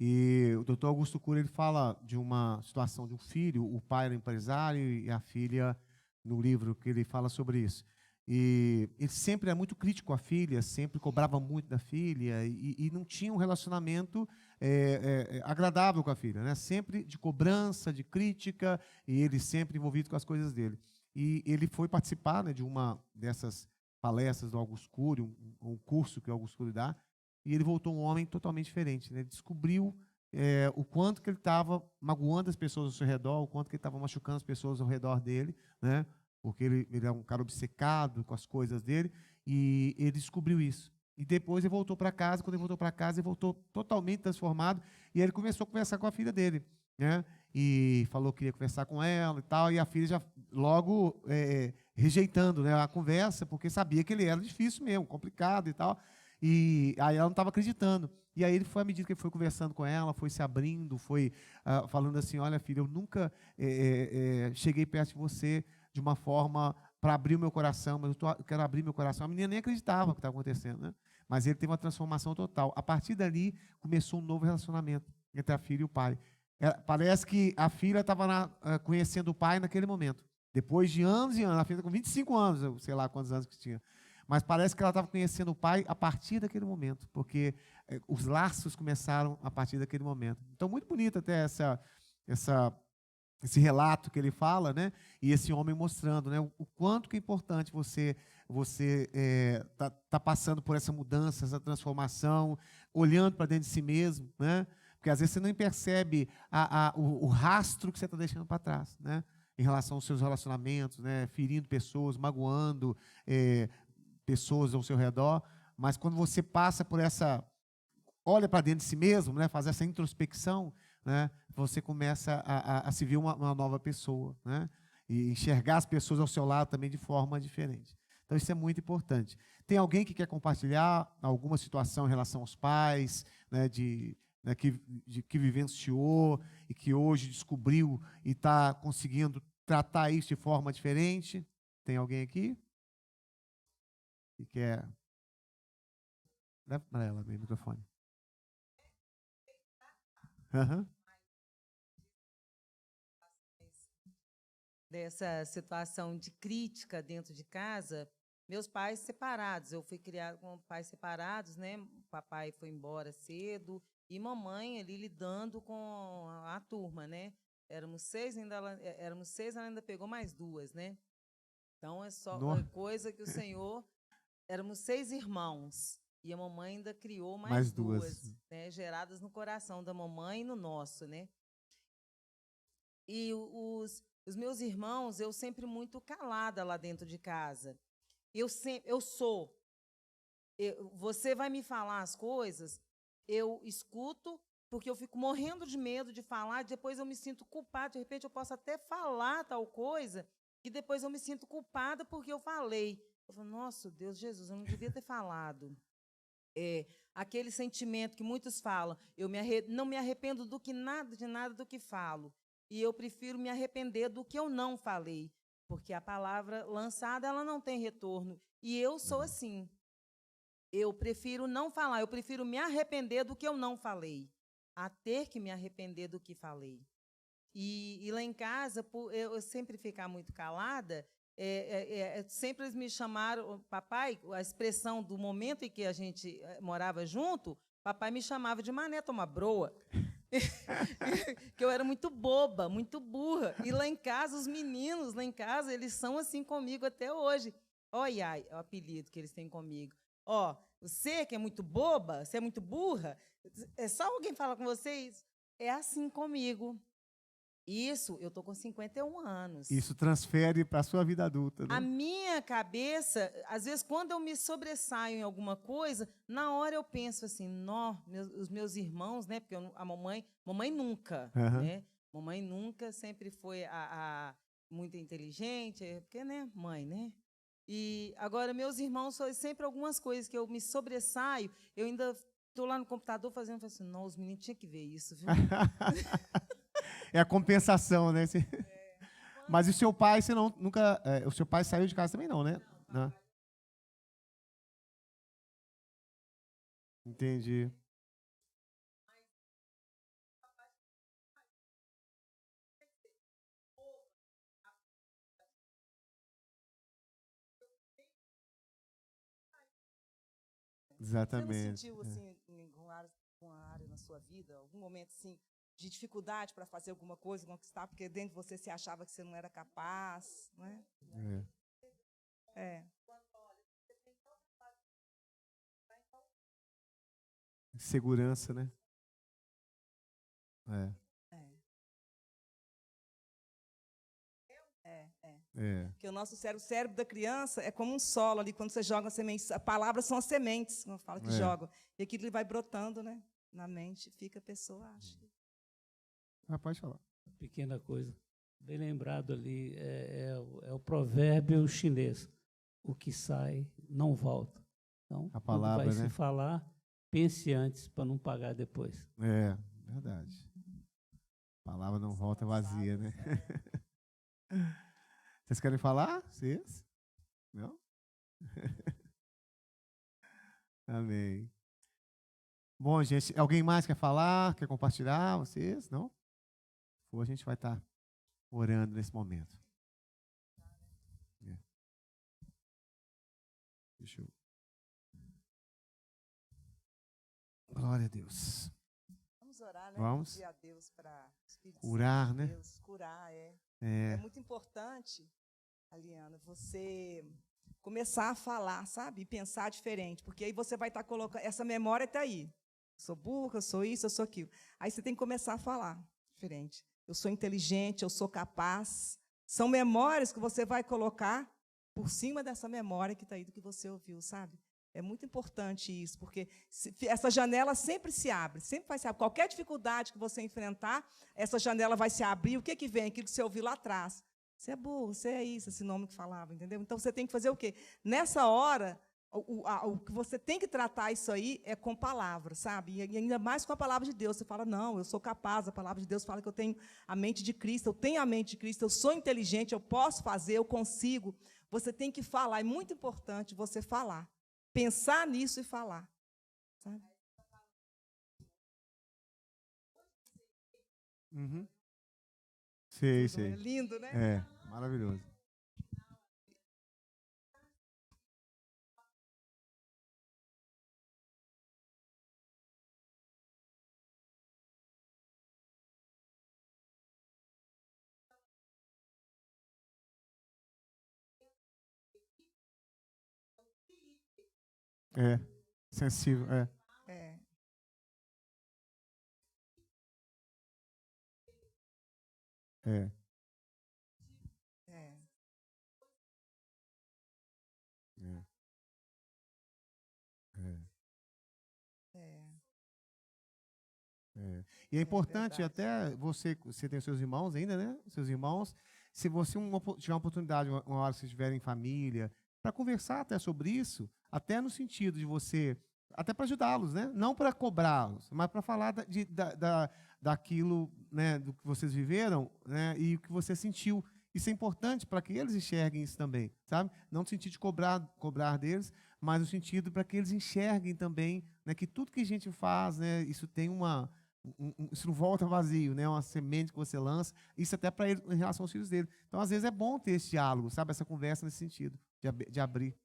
E o doutor Augusto Cury, ele fala de uma situação de um filho, o pai era empresário e a filha, no livro que ele fala sobre isso. E ele sempre é muito crítico com a filha, sempre cobrava muito da filha e não tinha um relacionamento agradável com a filha, né? Sempre de cobrança, de crítica, e ele sempre envolvido com as coisas dele. E ele foi participar, né, de uma dessas palestras do Augusto Cury, um curso que o Augusto Cury dá, e ele voltou um homem totalmente diferente, né? Ele descobriu o quanto que ele estava magoando as pessoas ao seu redor, o quanto que ele estava machucando as pessoas ao redor dele, né? Porque ele é um cara obcecado com as coisas dele, e ele descobriu isso. E depois ele voltou para casa, quando ele voltou para casa, ele voltou totalmente transformado, e aí ele começou a conversar com a filha dele, né? E falou que ia conversar com ela e tal, e a filha já logo rejeitando, né, a conversa, porque sabia que ele era difícil mesmo, complicado e tal. E aí ela não estava acreditando. E aí ele foi, à medida que ele foi conversando com ela, foi se abrindo, foi falando assim, olha, filha, eu nunca cheguei perto de você de uma forma para abrir o meu coração, mas eu quero abrir meu coração. A menina nem acreditava no que estava acontecendo, né? Mas ele teve uma transformação total. A partir dali, começou um novo relacionamento entre a filha e o pai. Parece que a filha estava conhecendo o pai naquele momento. Depois de anos e anos, a filha com 25 anos, eu sei lá quantos anos que tinha. Mas parece que ela estava conhecendo o pai a partir daquele momento, porque os laços começaram a partir daquele momento. Então, muito bonito até esse relato que ele fala, né? E esse homem mostrando, né, o quanto que é importante você tá passando por essa mudança, essa transformação, olhando para dentro de si mesmo, né? Porque às vezes você nem percebe o rastro que você está deixando para trás, né? Em relação aos seus relacionamentos, né? Ferindo pessoas, magoando pessoas ao seu redor, mas quando você passa por olha para dentro de si mesmo, né, faz essa introspecção, né, você começa a se ver uma nova pessoa, né, e enxergar as pessoas ao seu lado também de forma diferente. Então, isso é muito importante. Tem alguém que quer compartilhar alguma situação em relação aos pais, né, que vivenciou e que hoje descobriu e está conseguindo tratar isso de forma diferente? Tem alguém aqui? Que quer... Leva para ela o microfone. Dessa situação de crítica dentro de casa, meus pais separados. Eu fui criada com pais separados, né? O papai foi embora cedo e mamãe ali lidando com a turma, né? Éramos seis, ela ainda pegou mais duas, né? Então é só coisa que o Senhor... Éramos 6 irmãos e a mamãe ainda criou mais duas, né, geradas no coração da mamãe e no nosso, né? E os meus irmãos, eu sempre muito calada lá dentro de casa. Você vai me falar as coisas, eu escuto, porque eu fico morrendo de medo de falar, depois eu me sinto culpada, de repente eu posso até falar tal coisa, e depois eu me sinto culpada porque eu falei. Eu falo, nossa, Deus, Jesus, eu não devia ter falado. Aquele sentimento que muitos falam, não me arrependo de nada do que falo. E eu prefiro me arrepender do que eu não falei, porque a palavra lançada, ela não tem retorno. E eu sou assim. Eu prefiro não falar, eu prefiro me arrepender do que eu não falei, a ter que me arrepender do que falei. E lá em casa, por eu sempre ficar muito calada, sempre eles me chamaram, papai, a expressão do momento em que a gente morava junto, papai me chamava de mané, toma broa. Que eu era muito boba, muito burra. E lá em casa, os meninos, lá em casa, eles são assim comigo até hoje. Olha ai, é o apelido que eles têm comigo. Ó, você que é muito boba, você é muito burra, é só alguém falar com vocês, é assim comigo. Isso, eu tô com 51 anos. Isso transfere para a sua vida adulta, A né? minha cabeça, às vezes, quando eu me sobressaio em alguma coisa, na hora eu penso assim, os meus irmãos, né? Porque a mamãe nunca, Aham. né? Mamãe nunca sempre foi muito inteligente, porque, né? Mãe, né? E agora, meus irmãos, são sempre algumas coisas que eu me sobressaio, eu ainda estou lá no computador falo assim, não, os meninos tinham que ver isso, viu? É a compensação, né? Mas e o seu pai, você nunca. O seu pai saiu de casa também, não, né? Não. Entendi. Você não Exatamente. sentiu, assim, em alguma área na sua vida, algum momento, assim, de dificuldade para fazer alguma coisa, conquistar, porque dentro de você se achava que você não era capaz, não é? É. É, Segurança, né? É. é. É. Porque o cérebro da criança é como um solo ali, quando você joga sementes, as palavras são as sementes, como eu falo, que É. jogam. E aquilo ele vai brotando, né? Na mente, fica a pessoa, acha. Pode falar. Pequena coisa. Bem lembrado ali, é o provérbio chinês. O que sai não volta. Então, A quando palavra, vai né? se falar, pense antes para não pagar depois. É, verdade. A palavra não volta vazia, né? Vocês querem falar? Vocês? Não? Amém. Bom, gente, alguém mais quer falar? Quer compartilhar? Vocês? Não? Ou a gente vai estar orando nesse momento. É. Deixa eu... Glória a Deus. Vamos orar, né? Vamos. Pedir a Deus para o Espírito Curar, Santo de né? Deus, curar, É. É muito importante, Aliana, você começar a falar, sabe? E pensar diferente, porque aí você vai estar colocando. Essa memória está aí. Eu sou burra, eu sou isso, eu sou aquilo. Aí você tem que começar a falar diferente. Eu sou inteligente, eu sou capaz. São memórias que você vai colocar por cima dessa memória que está aí do que você ouviu, sabe? É muito importante isso, porque essa janela sempre se abre, sempre vai se abrir. Qualquer dificuldade que você enfrentar, essa janela vai se abrir. O que, que vem? Aquilo que você ouviu lá atrás. Você é burro, você é isso, esse nome que falava, entendeu? Então, você tem que fazer o quê? Nessa hora, o que você tem que tratar isso aí é com palavras, sabe? E ainda mais com a palavra de Deus. Você fala, não, eu sou capaz, a palavra de Deus fala que eu tenho a mente de Cristo, eu tenho a mente de Cristo, eu sou inteligente, eu posso fazer, eu consigo. Você tem que falar, é muito importante você falar. Pensar nisso e falar, sabe? Uhum. Sei, sei. É lindo, né? É, maravilhoso. É, sensível, é. É, É. é. É. É. É. É. E é importante verdade. até você tem os seus irmãos ainda, né? Seus irmãos, se você tiver uma oportunidade, uma hora que vocês estiverem em família, para conversar até sobre isso, até no sentido de você, até para ajudá-los, né? Não para cobrá-los, mas para falar daquilo, né, do que vocês viveram, né, e o que você sentiu. Isso é importante para que eles enxerguem isso também, sabe? Não no sentido de cobrar deles, mas no sentido para que eles enxerguem também, né, que tudo que a gente faz, né, isso tem isso não volta vazio, né? Uma semente que você lança, isso até para ele em relação aos filhos dele. Então, às vezes é bom ter esse diálogo, sabe? Essa conversa nesse sentido, de abrir.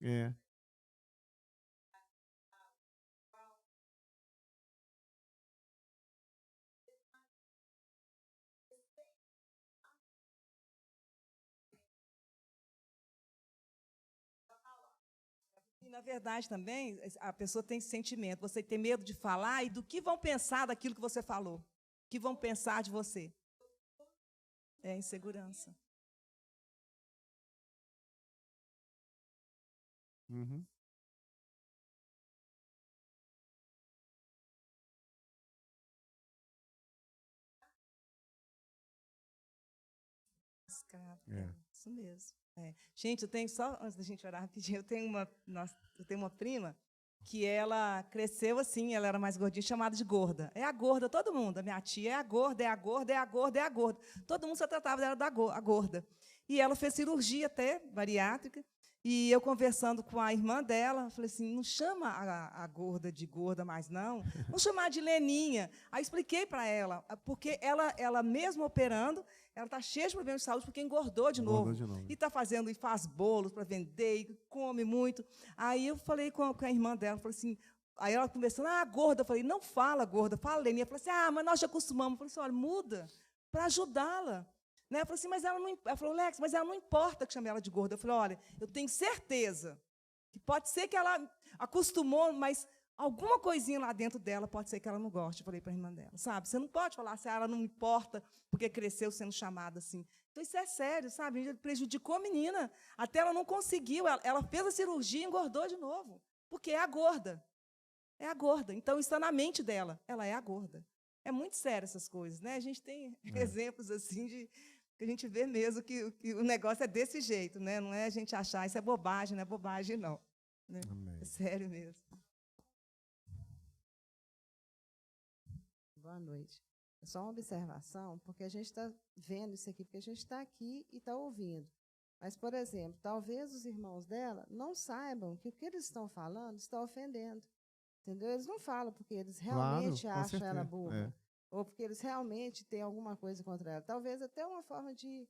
É. E, na verdade, também, a pessoa tem esse sentimento. Você tem medo de falar e do que vão pensar daquilo que você falou. O que vão pensar de você. É insegurança. Uhum. Escravo. É. Isso mesmo. É. Gente, eu tenho só, antes da gente orar rapidinho, eu tenho uma prima que ela cresceu assim, ela era mais gordinha, chamada de gorda. É a gorda, todo mundo. A minha tia é a gorda, é a gorda, é a gorda, é a gorda. Todo mundo só tratava dela a gorda. E ela fez cirurgia até, bariátrica, e eu conversando com a irmã dela, falei assim, não chama a gorda de gorda mais, não. Vamos chamar de Leninha. Aí expliquei para ela, porque ela mesmo operando, ela está cheia de problemas de saúde porque engordou de novo. E está fazendo, e faz bolos para vender, e come muito. Aí eu falei com a irmã dela, falei assim, aí ela conversando, gorda. Eu falei, não fala gorda, fala Leninha. Eu falei assim, mas nós já acostumamos. Eu falei assim, olha, muda para ajudá-la. Né? Eu falei assim, mas ela não... Ela falou, Lex, mas ela não importa que chame ela de gorda. Eu falei, olha, eu tenho certeza que pode ser que ela acostumou, mas alguma coisinha lá dentro dela pode ser que ela não goste. Eu falei para a irmã dela, sabe? Você não pode falar assim, ela não importa porque cresceu sendo chamada assim. Então, isso é sério, sabe? Ele prejudicou a menina. Até ela não conseguiu. Ela fez a cirurgia e engordou de novo. Porque é a gorda. É a gorda. Então, isso está na mente dela. Ela é a gorda. É muito sério essas coisas, né? A gente tem exemplos assim de... que a gente vê mesmo que o negócio é desse jeito, né? Não é a gente achar, isso é bobagem, não é bobagem, não. Né? É sério mesmo. Boa noite. É só uma observação, porque a gente está vendo isso aqui, porque a gente está aqui e está ouvindo. Mas, por exemplo, talvez os irmãos dela não saibam que o que eles estão falando está ofendendo. Entendeu? Eles não falam porque eles realmente acham ela burra. Ou porque eles realmente têm alguma coisa contra ela. Talvez até uma forma de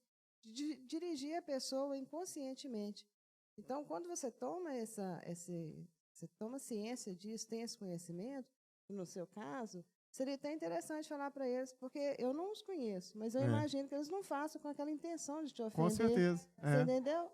dirigir a pessoa inconscientemente. Então, quando você toma você toma ciência disso, tem esse conhecimento, no seu caso, seria até interessante falar para eles, porque eu não os conheço, mas eu imagino que eles não façam com aquela intenção de te ofender. Com certeza. Você entendeu?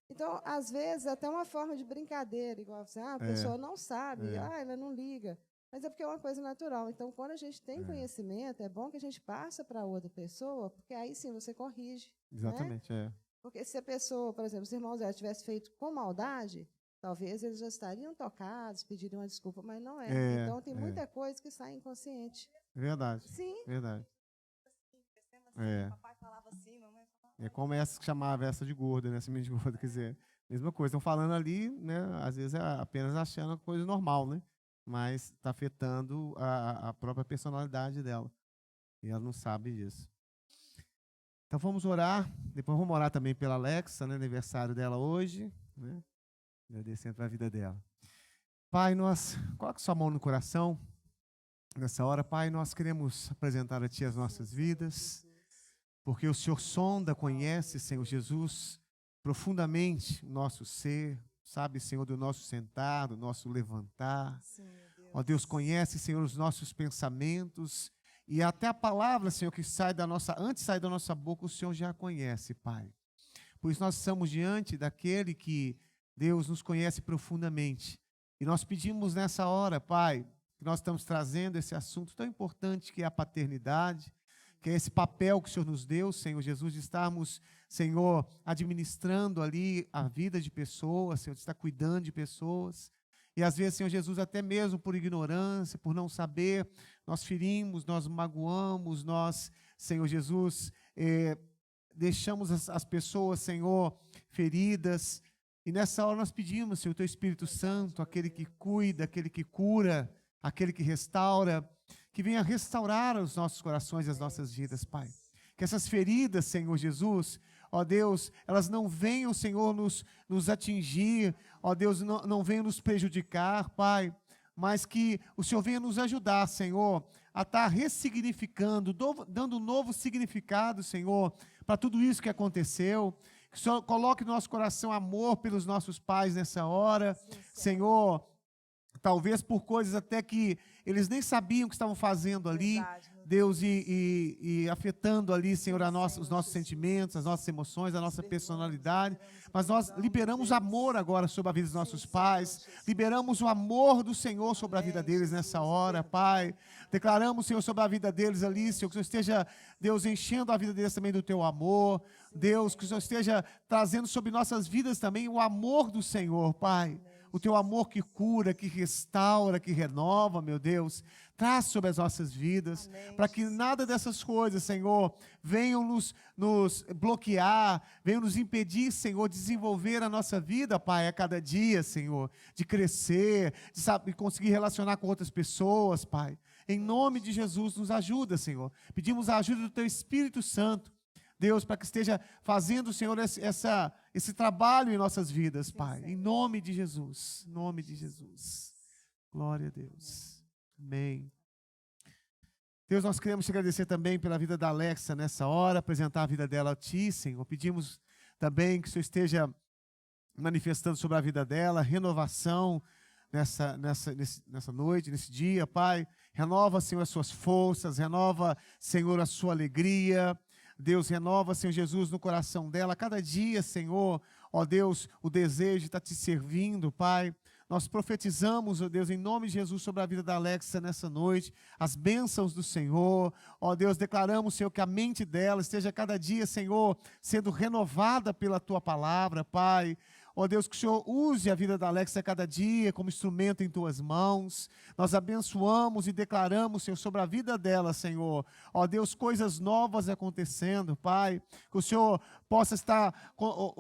Então, às vezes, até uma forma de brincadeira, igual assim, a pessoa não sabe, ela não liga. Mas é porque é uma coisa natural. Então, quando a gente tem conhecimento, é bom que a gente passe para outra pessoa, porque aí sim você corrige. Exatamente, né? Porque se a pessoa, por exemplo, os irmãos dela tivessem feito com maldade, talvez eles já estariam tocados, pediriam uma desculpa, mas não é. Então, tem muita coisa que sai inconsciente. Verdade. Sim. Verdade. Papai falava assim, mamãe falava... É como essa que chamava essa de gorda, né? Semente de gorda, quer dizer, mesma coisa. Estão falando ali, né? Às vezes apenas achando a coisa normal, né? Mas está afetando a própria personalidade dela. E ela não sabe disso. Então vamos orar. Depois vamos orar também pela Alexa, né? Aniversário dela hoje, né? Agradecendo para a vida dela. Pai, coloque sua mão no coração. Nessa hora, Pai, nós queremos apresentar a Ti as nossas vidas, porque o Senhor sonda, conhece, Senhor Jesus, profundamente o nosso ser, sabe, Senhor, do nosso sentar, do nosso levantar. Ó Deus, conhece, Senhor, os nossos pensamentos e até a palavra, Senhor, que antes sai da nossa boca, o Senhor já conhece, Pai. Por isso nós estamos diante daquele que Deus nos conhece profundamente. E nós pedimos nessa hora, Pai, que nós estamos trazendo esse assunto tão importante que é a paternidade, que é esse papel que o Senhor nos deu, Senhor Jesus, de estarmos, Senhor, administrando ali a vida de pessoas, Senhor, de estar cuidando de pessoas. E às vezes, Senhor Jesus, até mesmo por ignorância, por não saber, nós ferimos, nós magoamos, nós, Senhor Jesus, deixamos as pessoas, Senhor, feridas. E nessa hora nós pedimos, Senhor, o Teu Espírito Santo, aquele que cuida, aquele que cura, aquele que restaura, que venha restaurar os nossos corações e as nossas vidas, Pai. Que essas feridas, Senhor Jesus, ó Deus, elas não venham, Senhor, nos atingir, ó Deus, não venham nos prejudicar, Pai, mas que o Senhor venha nos ajudar, Senhor, a estar ressignificando, dando um novo significado, Senhor, para tudo isso que aconteceu. Que o Senhor coloque no nosso coração amor pelos nossos pais nessa hora, Senhor, talvez por coisas até que eles nem sabiam que estavam fazendo ali, Deus, e afetando ali, Senhor, os nossos sentimentos, as nossas emoções, a nossa personalidade. Mas nós liberamos amor agora sobre a vida dos nossos pais. Liberamos o amor do Senhor sobre a vida deles nessa hora, Pai. Declaramos, Senhor, sobre a vida deles ali, Senhor, que o Senhor esteja, Deus, enchendo a vida deles também do Teu amor. Deus, que o Senhor esteja trazendo sobre nossas vidas também o amor do Senhor, Pai. O Teu amor que cura, que restaura, que renova, meu Deus. Traz sobre as nossas vidas, para que nada dessas coisas, Senhor, venham nos bloquear, venham nos impedir, Senhor, de desenvolver a nossa vida, Pai, a cada dia, Senhor, de crescer, de conseguir relacionar com outras pessoas, Pai. Em nome de Jesus, nos ajuda, Senhor. Pedimos a ajuda do Teu Espírito Santo, Deus, para que esteja fazendo, Senhor, esse trabalho em nossas vidas, Pai. Em nome de Jesus. Em nome de Jesus. Glória a Deus. Amém. Deus, nós queremos te agradecer também pela vida da Alexa nessa hora, apresentar a vida dela a Ti, Senhor. Pedimos também que o Senhor esteja manifestando sobre a vida dela, renovação nessa noite, nesse dia, Pai. Renova, Senhor, as suas forças, renova, Senhor, a sua alegria. Deus, renova, Senhor Jesus, no coração dela, cada dia, Senhor, ó Deus, o desejo de estar Te servindo, Pai. Nós profetizamos, ó Deus, em nome de Jesus, sobre a vida da Alexa nessa noite, as bênçãos do Senhor. Ó Deus, declaramos, Senhor, que a mente dela esteja cada dia, Senhor, sendo renovada pela Tua palavra, Pai. Ó Deus, que o Senhor use a vida da Alexa cada dia como instrumento em Tuas mãos. Nós abençoamos e declaramos, Senhor, sobre a vida dela, Senhor. Ó Deus, coisas novas acontecendo, Pai. Que o Senhor possa estar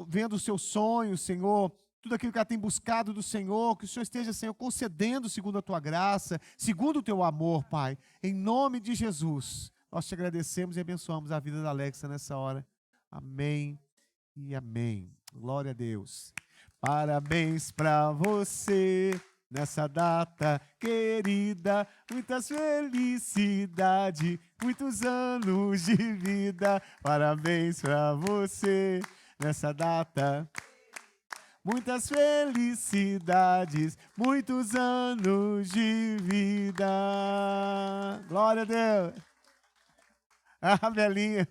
vendo os seus sonhos, Senhor. Tudo aquilo que ela tem buscado do Senhor, que o Senhor esteja, Senhor, concedendo segundo a Tua graça, segundo o Teu amor, Pai. Em nome de Jesus, nós Te agradecemos e abençoamos a vida da Alexa nessa hora. Amém e amém. Glória a Deus. Parabéns para você nessa data querida. Muitas felicidades, muitos anos de vida. Parabéns para você nessa data. Muitas felicidades, muitos anos de vida. Glória a Deus. Ah, Belinha.